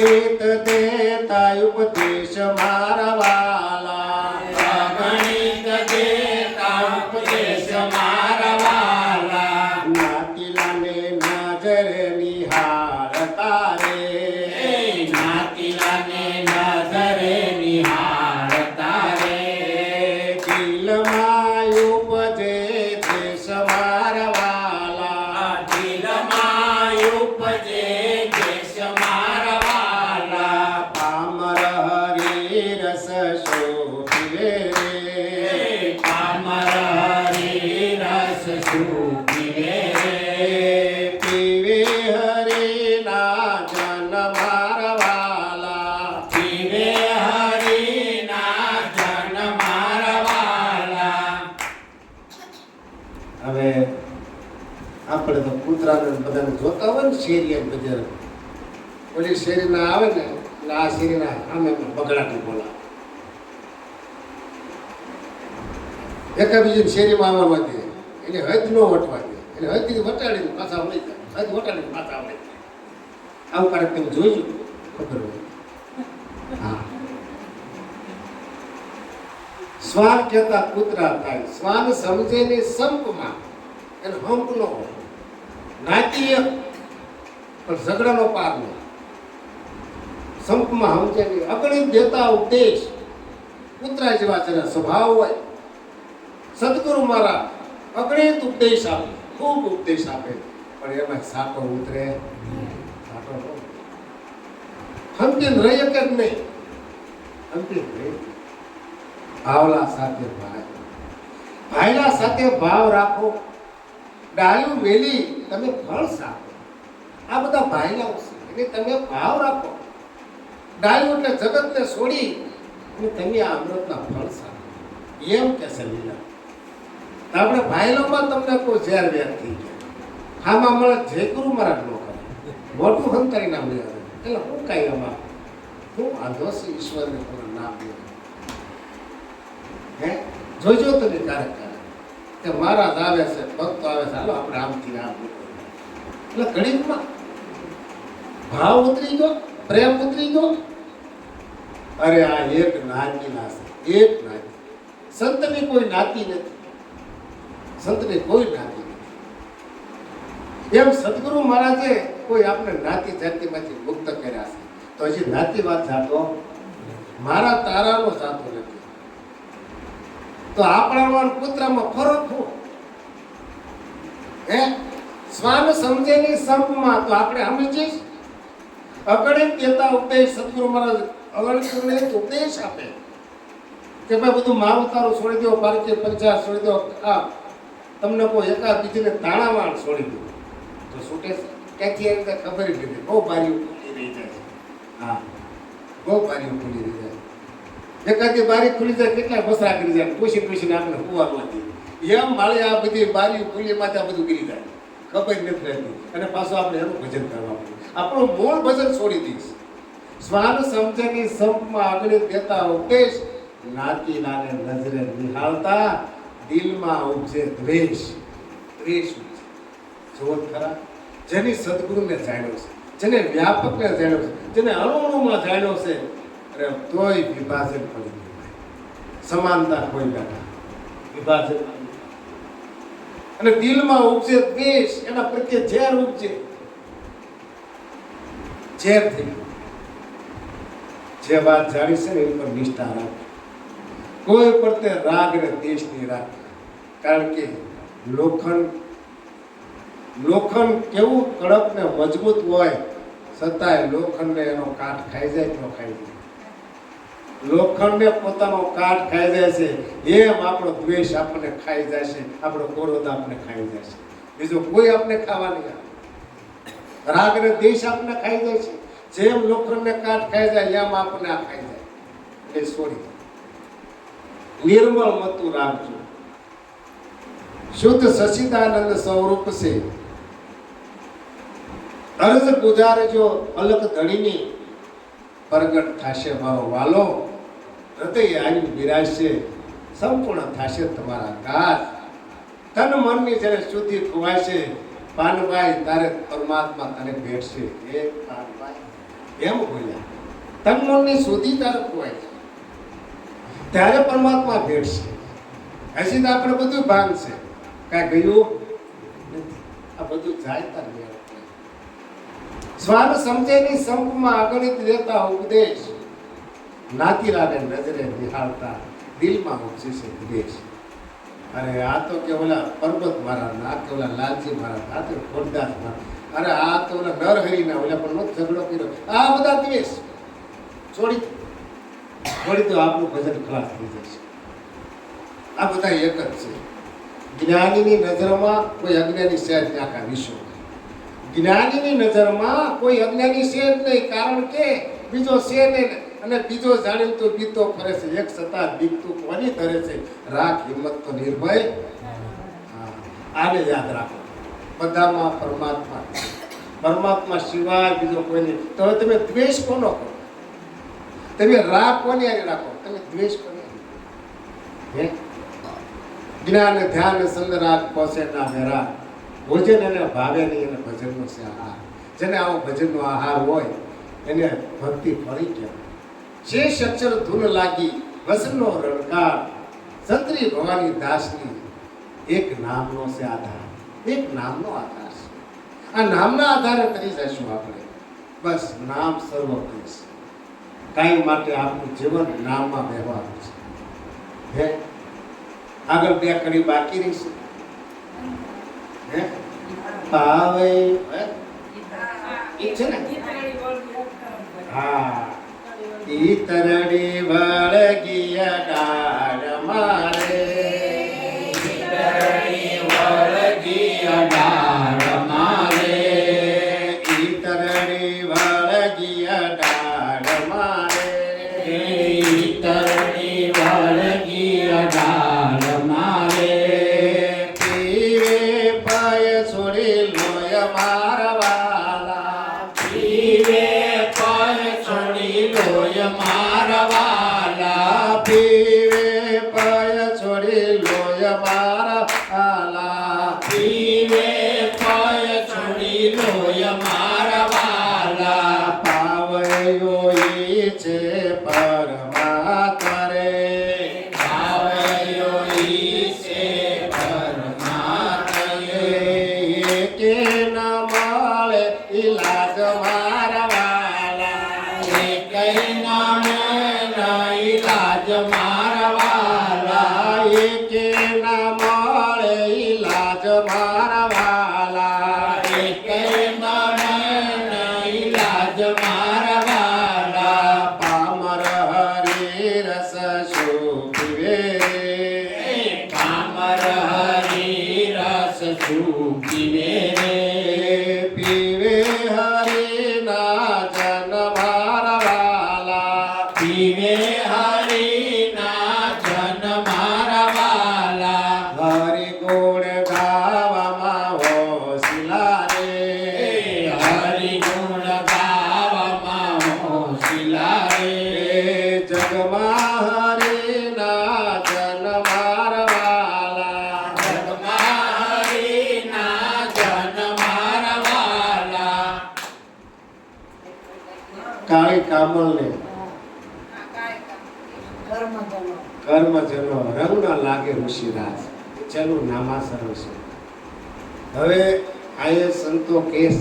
અગણિત દેતા ઉપદેશ મારા વાલા, અગણિત દેતા ઉપદેશ મારા વાલા, નાતીલાને નજરે નિહાળતા રે, જ્ઞાતિલાને નજરે નિહાળતા રે, દિલમાં ઉપજે દેશ મારા વાલા, દિલમાં ઉપજે દેશ મારા વાલા, પામર હરી રસ શોભે રે, પામર હરી રસ સુપીવે રે, પીવે હરિના જન મારા વાલા, પીવે હરિના જન મારા વાલા. હવે આપણે તો કૂતરાને બધાને જોતા હોય ને શેરી એમ બજાર, ઓલી શેરીના આવે ને એટલે આ શેરીના સામે બગડાટી બોલા, એકા બીજી શેરીમાં આવવા દે એટલે હદ ન વટવા દે, એટલે હદ વટાડીને પાછા વળી જાય, હદ વટાડીને પાછા વળી જાય. આવું કાર્ય તમે જોઈજો, ખબર હોય. હા, શ્વાન કહેતા કૂતરા થાય, શ્વાન સમજે ને સંપમાં એને હંપ નો હોય, નાતીય પણ ઝઘડાનો પાર ન, સંપમાં સમજે નહીં, અગણિત દેતા ઉપદેશ, કૂતરા જેવા જેના સ્વભાવ હોય. સદગુરુ મારા અગણિત ઉપદેશ આપે, ખૂબ ઉપદેશ આપે, પણ એમાં સાટો ઉતરે, સાટો ન ઉતરે. હંપીને રહી કે નહીં, હંપીને રહી. ભાવલા સાથે ભાઈ, ભાઈલા સાથે ભાવ રાખો, ડાળ્યું વેલી તમે ફળ સાપો. આ બધા ભાઈલાઓ છે, એટલે તમે ભાવ રાખો. ડાળ્યું એટલે જગતને છોડી અને તમે આ અમૃતના ફળ સાપો, એમ કે છે લીલા. આપણે ભાઈલોમાં તમને કોઈ ઝેર વેર થઈ ગયા, આમાં મળે જય ગુરુ મહારાજ નો કરે, મોટું હંતારી નામ લે, એટલે હું કાંઈ આમાં હું વાંધો છે, ઈશ્વરને પૂરું નામ લે. હે જોજો તમે ક્યારેક કે મહારાજ આવે છે, ભક્તો આવે છે, હાલો આપણે આમથી આમ એટલે ઘડીકમાં ભાવ ઉતરી ગયો, પ્રેમ ઉતરી ગયો. અરે આ એક નાતી ના છે, એક નાતી. સંતની કોઈ નાતી નથી, સંતની કોઈ નાતી નથી. એમ સદગુરુ મહારાજે કોઈ આપણે નાતી જાતિમાંથી મુક્ત કર્યા છે, તો હજી નાતી વાત જાતો મારા તારાનો જાતો નથી. તો આપણામાં પુત્રમાં ફરક શું? હે શ્વાન સમજે ની સંપમાં, તો આપણે સમજીશ. અગણિત દેતા ઉપદેશ, સદગુરુ મહારાજ અગણિત ઉપદેશ આપે કે ભાઈ બધું મારું તારું છોડી દો, પારકી પંચાયત છોડી દો, આ તમને કોઈ એકાદ બીજીને તાણાવાણ છોડી દો તો છૂટે છે. ક્યાંથી એવી રીતે ખબર જ નથી, બહુ બારીઓ ખુલી રહી જાય છે. હા, બહુ બારીઓ ખુલી રહી જાય. એકાદી બારી ખુલી જાય, કેટલા બસરા કરી જાય, પૂછીને આપણે કુવામાંથી એમ માળે આ બધી બારીઓ ખુલીમાંથી આ બધું ગીરી જાય, ખબર નથી રહેતી. અને પાછું આપણે એનું ભજન કરવા પડે, આપણું મૂળ ભજન છોડી દઈશ. શ્વાન સમજેની સંપમાં આગળ દેતા ઉપદેશ, નાતી નાને નજરે નિહાળતા, દિલમાં ઉપજે દ્વેષ, દ્વેષ ઉપજે. જુઓ ખરા, જેની સદગુરુને જાણ્યો છે, જેને વ્યાપકને જાણ્યો છે, જેને અણુમાં જાણ્યો છે, અરે તોય વિભાજન પડી ગયું. સમાનતા કોઈ બેઠા વિભાજન, અને દિલમાં ઉપજે દ્વેષ, એના પ્રત્યે ઝેર ઉપજે, ઝેર થઈ ગયું. જે વાત જાણી છે ને એની પર નિષ્ઠા રાખ, કોઈ પ્રત્યે રાગ ને દ્વેષ નહીં રાખ. કારણ કે લોખંડ કેવું કડક ને મજબૂત હોય, છતાંય લોખંડને એનો કાટ ખાઈ જાય કે ન ખાઈ જાય. લોખંડને પોતાનો કાટ ખાઈ જાય છે, એમ આપણો દ્વેષ આપણને ખાઈ જાય છે, આપણો ક્રોધ આપણને ખાઈ જાય છે. બીજો કોઈ આપણે ખાવા નહીં આવે. રાગ ને દ્વેષ આપણને ખાઈ જાય છે, જેમ લોખંડને કાટ ખાઈ જાય એમ આપણને આ ખાઈ જાય. એટલે છોડી દો, નિર્મળ મતું રાખજો. શુદ્ધ સચિદાનંદ સ્વરૂપ છે, અર્જ ગુજારજો અલગ ધણીની, પ્રગટ થાશે મારો વાલો, હૃદય આવી બિરાજશે, સંપૂર્ણ થાશે તમારા કાજ. તન મનની જ્યારે શુદ્ધિ ખોવાશે, પાનભાઈ તારે પરમાત્મા તને ભેટશે. હે પાનભાઈ, એમ બોલ્યા તન મનની સુધી તારે ખોવાય છે ત્યારે પરમાત્મા ભેટશે. હજી તો આપણે બધું ભાન છે કાંઈ ગયું નથી. આ બધું જાય તાર મેળ. સ્વાન સમજેની સંપમાં અગણિત રહેતા ઉપદેશ નાતીરાને નજરે નિહાળતા દિલમાં ઉપજે છે વિદેશ. અરે આ તો કે ઓલા પર્વત મારા, આ કે ઓલા લાલજી મારા, આ તો ખોડદાસ મારા, અરે આ તો ઓલા નરહરીના ઓલા પણ નથી ઝઘડો કર્યો, આ બધા દ્વેષ છોડી તો આપણું ભજન ખલાસ થઈ જશે. આ બધા એક જ છે. જ્ઞાનીની નજરમાં કોઈ અજ્ઞાની સહેજ નાખા વિશ્વ. જ્ઞાનીની નજરમાં કોઈ અજ્ઞાની છે જ નહીં, કારણ કે બીજો છે નહીં અને બીજો જાણીને તો બીતો ફરે છે. એક સતા બીકતું કોની ધરે છે, રાખ હિંમત તો નિર્ભય. આને યાદ રાખો, બધામાં પરમાત્મા, પરમાત્મા સિવાય બીજો કોઈ નહીં. તો હવે તમે દ્વેષ કોનો કરો? તમે રાગ કોની આને રાખો? તમે દ્વેષ કોની? હે જ્ઞાન ધ્યાન સંગરાગ પોસે ના મેરા, ભોજન એને ભાવે નહીં, એને ભજનનો છે આહાર. જેને આવો ભજનનો આહાર હોય એને ભક્તિ ફળી કહેવાય. શેષ અક્ષર ધૂન લાગી વસનનો રણકાર, સંતરી ભવાની દાસની એક નામનો છે આધાર. એક નામનો આધાર છે. આ નામના આધારે કરી જઈશું આપણે. બસ નામ સર્વ કરીશ. કાંઈ માટે આપણું જીવન નામમાં વહેવાનું છે. હે આગળ બે કડી બાકી રહી છે. હે પાવે છે ને? હા, ઈતરડી વળગિયા ડાળ મારે, ઈતરડી વળગિયા ડાળ મારે, ઈતરડી વળગિયા ડાળ મારે, ઈતરડી વળગિયા ડાળ મારે, પીવે પાય છોડી લોય મારા વાલા, પીવે પાય છોડી લોય મારા વાલા, પીવે પાય છોડી લોય મારા વાલા, પીવે પાય છોડી લોય મારા વાલા, પાવયો ઈ છે પરમાત્મા રે, ભાવયો ઈ છે પરમાત્મા કે ન મળે ઈલાજ મારા વાલા, કઈ નામ ઈલાજ મારા વાલા, કે ન મળે ઈલાજ મારા વાલા, કઈ નામ ઈલાજ મારા વાલા, પામર હરી રસ શું પીવે, કામર હરી રસ સુખીવે રે, પીવે હરી ના જન મારા વાલા, પીવે હરી ના જન મારા વાલા, હરિ ગુણ ગાવામાં હોશિલા રે, હરિ ગુણ ગાવામાં હોશિલા રે, જગમાં હરિ ના જન મારા વાલા, જગમાં હરિ ના જન મારા વાલા, કાળી કામલને કર્મજનો રંગ ના લાગે ઋષિરાજ, ચલું નામાસર છે. હવે આયે સંતો કેસ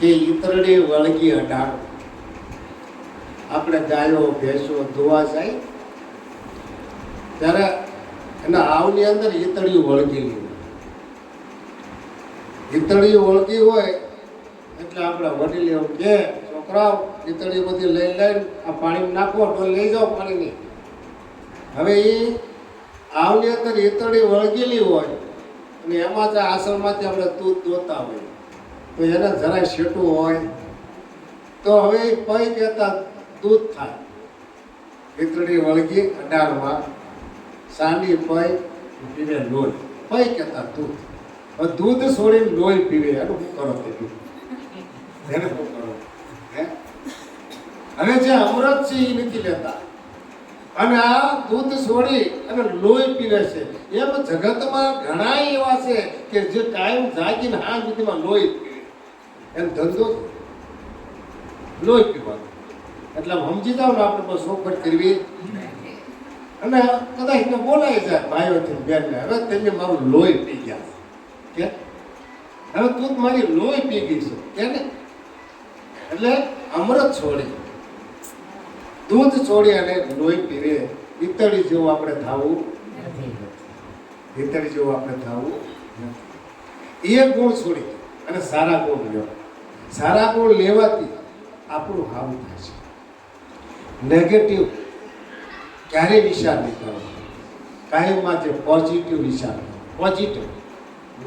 કે ઈતરડી વળગી અડાળ. આપણે ગાયો ભેંસો ધોવા જાય ત્યારે એના આવની અંદર ઈતળીઓ વળગેલી હોય. ઈતળીઓ વળગી હોય એટલે આપણે વડીલ એવું કે છોકરાઓ ઈતળી બધી લઈ લઈને આ પાણી નાખો તો લઈ જાઓ પાણીની. હવે એ આવની અંદર ઈતળી વળગેલી હોય અને એમાં જ આસનમાંથી આપણે દૂધ દોતા હોય તો એને જરાય શેટું હોય તો હવે પૈ કહેતા દૂધ થાય. ઈતળી વળગી અડાળમાં સાંડી પૈ પીવે લોહી, પૈ કહેતા દૂધ. હવે દૂધ છોડીને લોહી પીવે એનું શું કરો તે? એને શું કરો? હે હવે જે અમૃત છે એ નથી લેતા અને આ દૂધ છોડી અને લોહી પીવે છે. એમ જગતમાં ઘણા એવા છે કે જે ટાઈમ જાગીને હાથ સુધીમાં લોહી પીવે. એમ ધંધો લોહી પીવાનું. એટલે આમ સમજી જાવ ને આપણે બહુ સોફટ કરવી. અને કદાચ એને બોલાઈ જાય ભાઈઓથી બેનને, હવે તમે મારું લોહી પી ગયા કે હવે તું મારી લોહી પી ગઈ છે કે ને. એટલે અમૃત છોડી, દૂધ છોડી અને લોહી પીવે, ઈતળી જેવું આપણે થવું નથી. ઈતળી જેવું આપણે થવું નથી. એ ગુણ છોડી અને સારા ગુણ લેવા. સારા ગુણ લેવાથી આપણું સારું થાય છે. નેગેટિવ ક્યારેય વિચાર નહીં કરો. કાયમમાં જે પોઝિટિવ વિચાર કરો. પોઝિટિવ.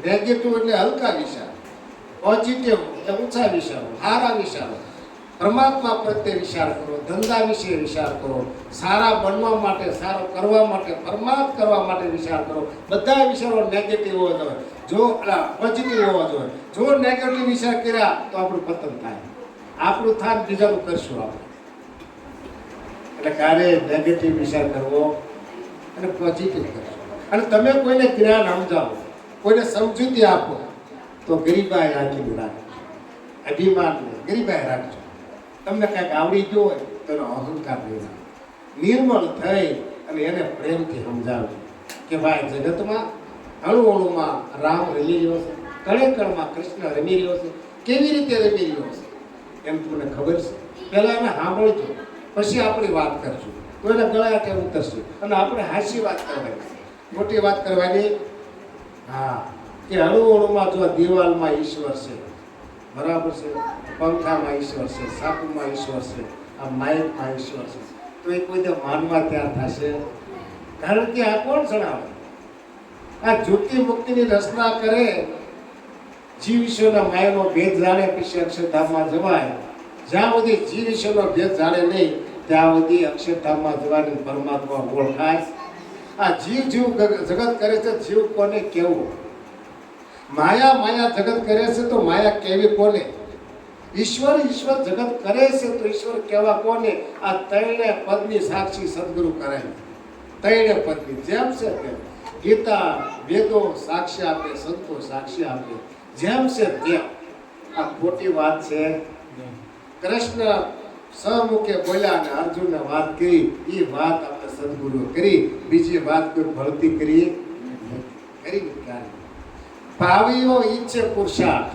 નેગેટિવ એટલે હલકા વિચાર, પોઝિટિવ એટલે ઊંચા વિચારો, સારા વિચારો. પરમાત્મા પ્રત્યે વિચાર કરો, ધંધા વિશે વિચાર કરો, સારા બનવા માટે, સારો કરવા માટે, પરમાર્થ કરવા માટે વિચાર કરો. બધા વિચારો નેગેટિવ હોવા જોઈએ, જો પોઝિટિવ હોવા જોઈએ. જો નેગેટિવ વિચાર કર્યા તો આપણું પતન થાય. આપણું થાય બીજાનું કરશું આપણે. એટલે ક્યારે નેગેટિવ વિચાર કરવો અને પોઝિટિવ કરવો. અને તમે કોઈને જ્ઞાન સમજાવો, કોઈને સમજૂતી આપો તો ગરીબાઈ રાખીને રાખો. અભિમાન નહીં, ગરીબાઈ રાખજો. તમને કંઈક આવડી ગયો હોય તો એનો અહંકાર નહીં રાખો. નિર્મળ થઈ અને એને પ્રેમથી સમજાવજો કે ભાઈ જગતમાં અણુઅણુમાં રામ રમી રહ્યો છે, કણે કણમાં કૃષ્ણ રમી રહ્યો છે. કેવી રીતે રમી રહ્યો છે એમ તમને ખબર છે. પહેલાં એને સાંભળજો, પછી આપણી વાત કરજો તો એને ગળાટે ઉતરશું. અને આપણે હાસી વાત કરવાની, મોટી વાત કરવાની. હા, કે અણુઅણુમાં જો દિવાલમાં ઈશ્વર છે, બરાબર છે, પંખામાં ઈશ્વર છે, સાપુમાં ઈશ્વર છે, આ માઇકમાં ઈશ્વર છે, તો એ કોઈ માનવા તૈયાર થશે? કારણ કે આ કોણ જણાવે? આ જ્યોતિ મુક્તિની રચના કરે, જીવ ઈશ્વરના માયાનો ભેદ જાણે પછી અક્ષરધામમાં જવાય. જ્યાં સુધી જીવ ઈશ્વરનો ભેદ જાણે નહીં ત્યાં સુધી અક્ષરધામમાં જવાની પરમાત્મા ઓળખાય. આ જીવ જગત કરે છે, જીવ કોને કેવું? માયા જગત કરે છે તો માયા કેવી કોને? ઈશ્વર જગત કરે છે તો ઈશ્વર કેવા કોને? આ ત્રણે પદની સાક્ષી સદગુરુ કરે. ત્રણે પદની જેમ છે તેમ. ગીતા વેદો સાક્ષી આપે, સંતો સાક્ષી આપે. જેમ છે તેમ. આ ખોટી વાત છે. કૃષ્ણ સહમુખે બોલ્યા અને અર્જુનને વાત કરી, એ વાત આપણે સદગુરુએ કરી. બીજી વાત કોઈ ભળતી કરી ક્યારે? ભાવીઓ ઈચ્છે પુરુષાર્થ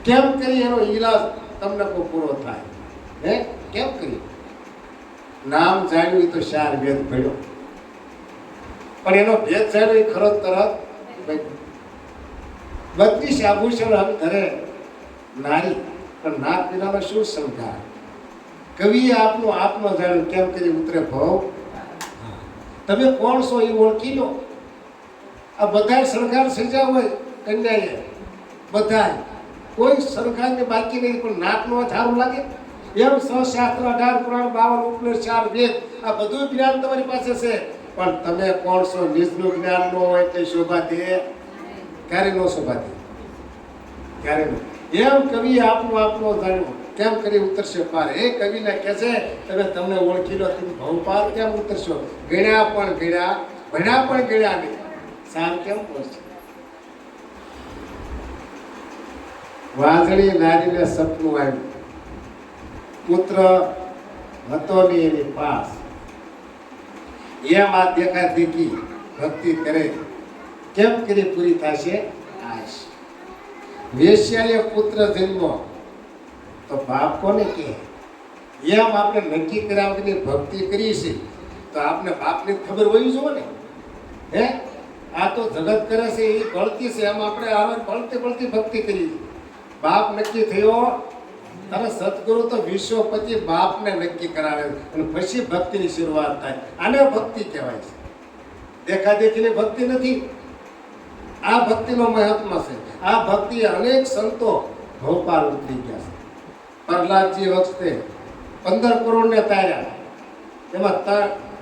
કેમ કરી એનો ઈલાજ તમને કોઈ પૂરો થાય? હે, કેમ કરી? નામ જાણ્યું તો 4 વેદ પડ્યો, પણ એનો ભેદ જાણ્યો એ ખરો તરત 32 આભૂષણ હમ ધરે નારી, પણ નાક વિનાનો શું શંકા? કવિએ આપનો જાણ્યું કેમ કરી ઉતરે ભવ. તમે કોણ છો એ ઓળખી લો. આ બધા સરકાર સજા હોય કન્યાએ, બધા કોઈ સરકારને બાકી નહીં, પણ નાકનો સારું લાગે એમ. 6 શાસ્ત્ર 18 પુરાણ 52 ઉપનિષદ 4 વેદ આ બધું જ્ઞાન તમારી પાસે છે, પણ તમે કોણ છો નિજનું જ્ઞાન ન હોય તે શોભા દે? ક્યારે નો શોભા દે? ક્યારે નો? એમ કવિએ આપનો જાણ્યું કેમ કરી ઉતરશે પાર. એ કવિને કહે છે તમને ઓળખી લો, તમે ભવ પાર કેમ ઉતરશો? ગણ્યા પણ ગણ્યા, ભણ્યા પણ ગણ્યા નહીં, સાર કેમ પહોંચશે? વાજળી નારીને સપનું આવ્યું, પુત્ર હતો ને એની પાસ. એમ આ દેખા દેખી ભક્તિ કરે, કેમ કરી પૂરી થશે આશ? વેશ્યાએ પુત્ર જન્મો તો બાપ કોને કહે? એમ આપણે નક્કી કર્યા વગરની ભક્તિ કરી છે તો આપણે બાપની ખબર હોવી જોઈએ ને. હે, આ તો જગત કરે છે એ ભળતી છે, એમ આપણે આવે ભળતી ભક્તિ કરી. બાપ નક્કી થયો, અને સદગુરુ તો વિશ્વપતિ બાપને નક્કી કરાવે અને પછી ભક્તિની શરૂઆત થાય. આને ભક્તિ કહેવાય છે. દેખાદેખીની ભક્તિ નથી, આ ભક્તિનો મહાત્મા છે. આ ભક્તિ અનેક સંતો ભોપાલ ઉતરી ગયા છે. પ્રહલાદજી વખતે 15 કરોડને તાર્યા, એમાં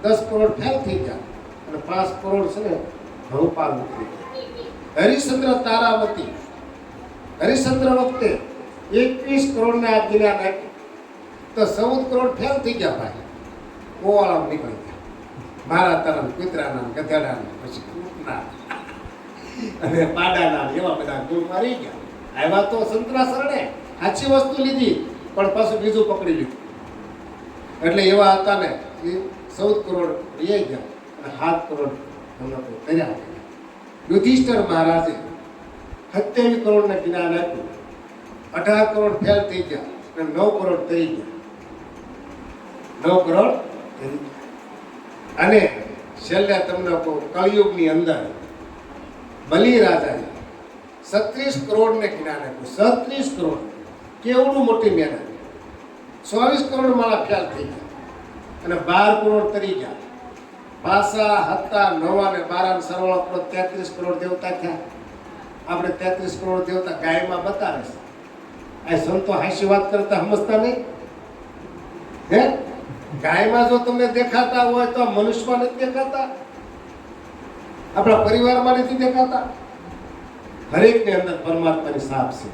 10 કરોડ ફેલ થઈ ગયા અને 5 કરોડ છે ને ભોપાલ ઉતરી ગયા. હરિશ્ચંદ્ર તારાવતી, હરિશ્ચંદ્ર વખતે 21 કરોડને આ જ્ઞાન આપ્યું તો 14 કરોડ ફેલ થઈ ગયા ભાઈ. કોવાળા નીકળી ગયા. મારા તરફ કૂતરાના, ગધેડાના, પછી કૂટના અને પાડાના એવા બધા ગુણ મારી ગયા. આવ્યા તો સંતરા શરણે સાચી વસ્તુ લીધી, પણ પાછું બીજું પકડી લીધું. એટલે એવા હતા ને એ 14 કરોડ લઈ ગયા અને 7 કરોડ એમને કર્યા. યુધિષ્ઠિર મહારાજે 27 કરોડને જ્ઞાન આપ્યું, 18 કરોડ ફેલ થઈ ગયા અને 9 કરોડ તરી ગયા. 9 કરોડ તરી ગયા. અને છેલ્લે તમને કહું, કળિયુગની અંદર બલિ રાજાએ 36 કરોડને જ્ઞાન આપ્યું. 36 કરોડ કેવડું મોટી મહેનત. 24 કરોડ માળા ફેલ થઈ ગયા અને 12 કરોડ તરી ગયા. પાસા હતા 9 અને 12 સરવાળો આપણો 33 કરોડ દેવતા થયા. આપણે 33 કરોડ દેવતા ગાયમાં બતાવે છે. આ સંતો હાસ્ય વાત કરતા સમજતા નહીં હે. ગાયમાં જો તમને દેખાતા હોય તો મનુષ્યમાં નથી દેખાતા, આપણા પરિવારમાં નથી દેખાતા. હરેકની અંદર પરમાત્માની સાપ છે.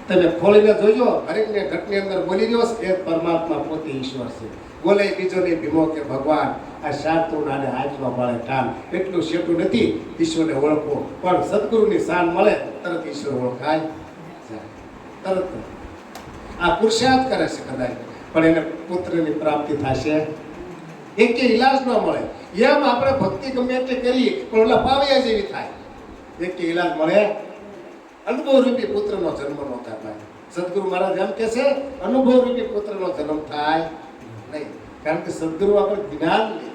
તમે ખોલીને જોજો, હરેકને ઘટની અંદર બોલી રહ્યો છે એ પરમાત્મા પોતે ઈશ્વર છે. બોલે બીજો ને ભીમો કે ભગવાન આ શાર્તું નાને હાથમાં મળે કામ. એટલું શેઠું નથી ઈશ્વરને ઓળખવો, પણ સદગુરુની શાન મળે તરત ઈશ્વર ઓળખાય જાય. તરત આ પુરુષાર્થ કરે છે કદાચ, પણ એને પુત્રની પ્રાપ્તિ થશે એક કે ઈલાજ ન મળે. એમ આપણે ભક્તિ ગમે તે કરીએ પણ ઓલા પાવ્યા જેવી થાય. એક કે ઈલાજ મળે. અનુભવ રૂપી પુત્રનો જન્મ ન થાય ભાઈ. સદગુરુ મહારાજ એમ કે છે અનુભવ રૂપી પુત્રનો જન્મ થાય નહીં. કારણ કે સદગુરુ આપણે જ્ઞાન લે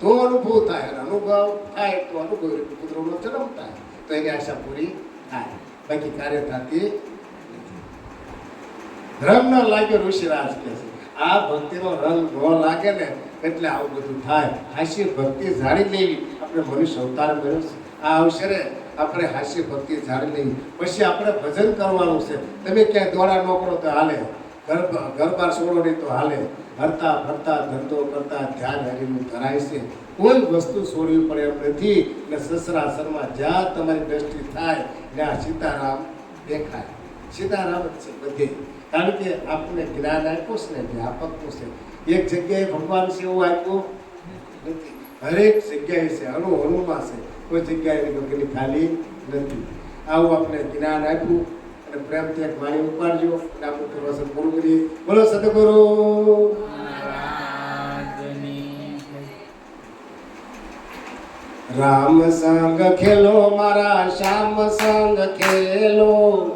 તો અનુભવ થાય, અને અનુભવ થાય તો અનુભવ રૂપી પુત્રનો જન્મ થાય, તો એની આશા પૂરી થાય. બાકી કાર્ય થતી રંગ ન લાગ્યો ઋષિરાજ કે છે. આ ભક્તિનો રંગ ન લાગે ને એટલે આવું બધું થાય. હાસ્ય ભક્તિ જાણી લેવી. આપણે મનુષ્ય અવતાર મળ્યો છે. આ અવસરે આપણે હાસ્ય ભક્તિ જાણી લેવી. પછી આપણે ભજન કરવાનું છે. તમે ક્યાંય દોડા ન કરો તો હાલે, ઘર બાર છોડો નહીં તો હાલે. હરતા ફરતા ધંધો કરતા ધ્યાન હરીનું ધરાય છે. કોઈ વસ્તુ છોડવી પડે એમ નથી. ને સસરાસરમાં જ્યાં તમારી દ્રષ્ટિ થાય ત્યાં સીતારામ દેખાય. સીતારામ જ છે બધે. કારણ કે આપણને જ્ઞાન આપ્યું છે ને વ્યાપકનું છે. એક જગ્યાએ ભગવાન છે એવું આપ્યું નથી. હરેક જગ્યાએ છે, અણુમાં છે. કોઈ જગ્યાએ વગરની ખાલી નથી. આવું આપણે જ્ઞાન આપ્યું અને પ્રેમથી એક વાણી ઉપાડજો અને આપણું પ્રવચન પૂરું કરીએ. બોલો સદગુરુ રામ સંગ ખેલો મારા શ્યામ સંગ ખેલો.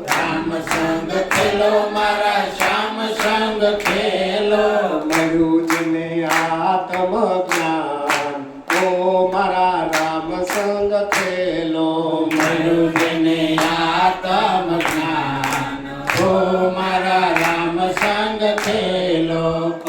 રામ સંગ ખેલો મારા શ્યામ સંગ ખેલો. મયુજને આત્મ જ્ઞાન ઓ મારા રામ સંગ ખેલો. મયુજને આત્મ જ્ઞાન ઓ મારા રામ સંગ ખેલો.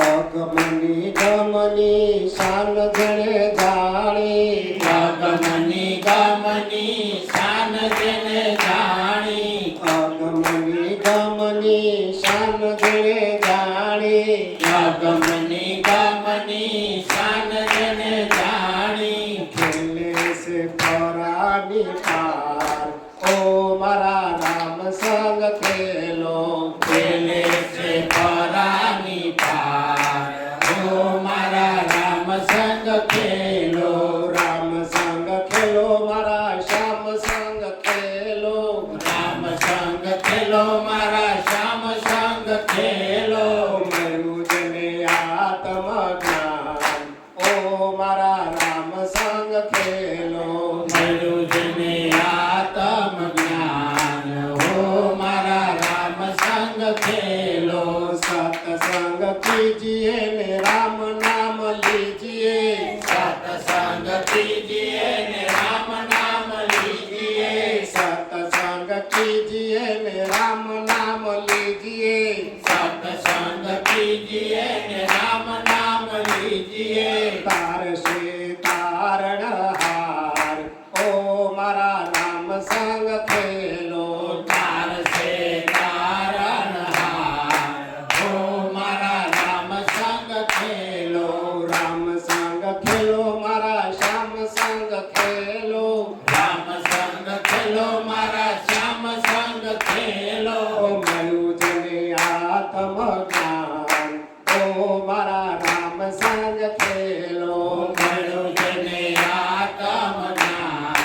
અગમની ગમની શાન જણે જાણી. અગમની ગમની શાન જેને જાણી. અગમની ગમની શાન જણે જાણી. અગમની ગમની શાન જેને જાણી. ખેલે છે પરાની પાર ઓ મારા રામ સંગ ખેલો. ખેલે છે પરાની પાર ઓ મારા રામ સંગ ખેલો. રામ સંગ ખેલો મારા શ્યામ સંગ ખેલો. રામ સંગ ખેલો મારા શ્યામ સંગ ખેલો. મયુજને આત્મ જ્ઞાન ઓ મારા રામ સંગ ખેલો. મયુજને આત્મ જ્ઞાન હો મારા રામ સંગ ખેલો. સત્સંગ કીજીએ ને રામ નામ લીજીએ. સત્સંગ કીજીએ ને રામ નામ લીજીએ. સત્સંગ કીજીએ ને રામ નામ લીજીએ. સત્સંગ કીજીએ ને રામ નામ લીજીએ. તારશે તારણહાર ઓ મારા રામ સંગ ખેલો. તારશે તારણહાર હો મારા રામ સંગ ખેલો. રામ સંગ ખેલો મારા શ્યામ સંગ ખેલો. રામ સંગ ખેલો મારા શ્યામ સંગ ખેલો. મયુજને આત્મ જ્ઞાન ઓ મારા રામ સંગ ખેલો. મયુજને આત્મ જ્ઞાન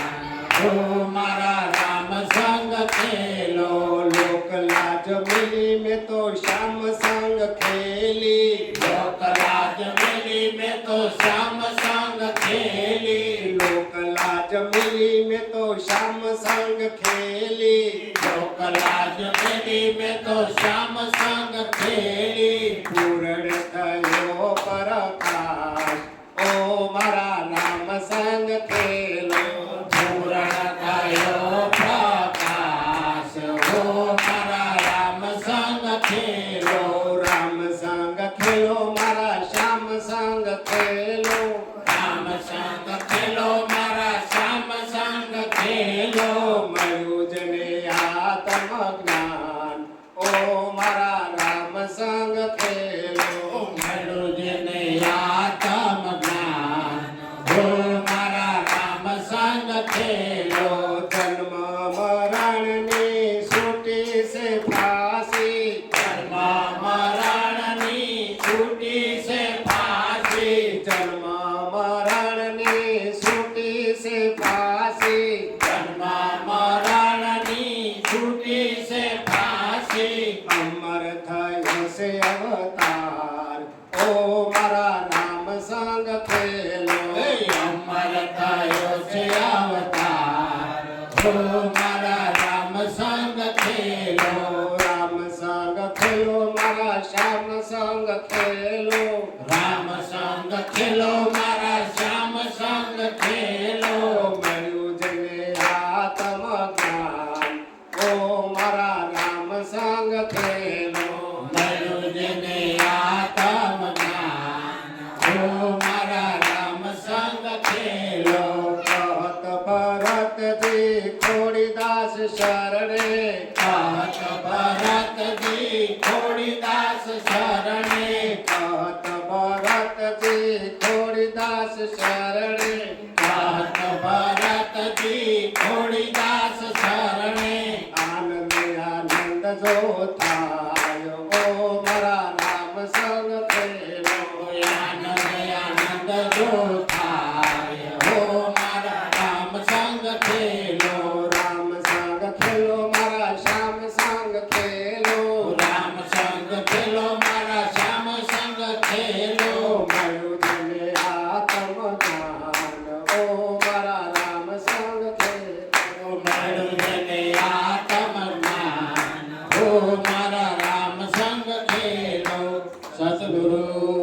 હો મારા રામ સંગ ખેલો. લોક લાજ મિલી મેં તો શ્યામ શ્યામ સંગ ખેલી લોકલાજ મેલી મેં તો શ્યામ સંગ ખેલી પૂરણ થયો પરકાશ ઓ મારા રામ સંગ ખેલો પૂરણ થયો પ્રકાશ હો મારા રામ સંગ ખેલો રામ સંગ ખેલો મારા શ્યામ સંગ ખેલો રામ સંગ ખેલો મારા શ્યામ સંગ ખેલો મળ્યું જને આત્મ જ્ઞાન ઓ મારા રામ સંગ ખેલો મળ્યું જેને આત્મ જ્ઞાન હો મારા રામ સંગ ખેલો જન્મ મરણની છૂટી છે ફાંસી કર્મ મરણની છૂટી છે ફાંસી જન્મ મરણની છૂટી છે ફાંસી જન્મ મરણની છૂટી છે ફાંસી અમર થયો છે અવતાર ઓ મારા રામ સંગ ખેલો અમર થયો છે અવતાર હો મારા રામ સંગ ખેલો રામ સંગ ખેલો મારા શ્યામ સંગ ખેલો રામ સંગ ખેલો મારા શ્યામ સંગ ખેલો મળ્યું જને આત્મ જ્ઞાન ઓ મારા રામ સંગ ખેલો મળ્યું જેને આત્મ જ્ઞાન હો મારા રામ સંગ ખેલો કહત ભરતજી ખોડીદાસ શરણે કહત ભરતજી ખોડીદાસ શરણે કહત ભરતજી ખોડીદાસ શરણે કહત ભરતજી ખોડીદાસ શરણે આનંદ આનંદ જો થાય ઓ મારા રામ સંગ ખેલો આનંદ આનંદ જો થાય હો મારા રામ સંગ ખેલો રામ સંગ ખેલો મારા શ્યામ સંગ ખેલો રામ સંગ ખેલો મારા શ્યામ સંગ ખેલો મળ્યું તને આત્મ જ્ઞાન ઓ મારા રામ સંગ ખેલો મળ્યું જેને આત્મ જ્ઞાન હો મારા રામ સંગ ખેલો સદગુરુ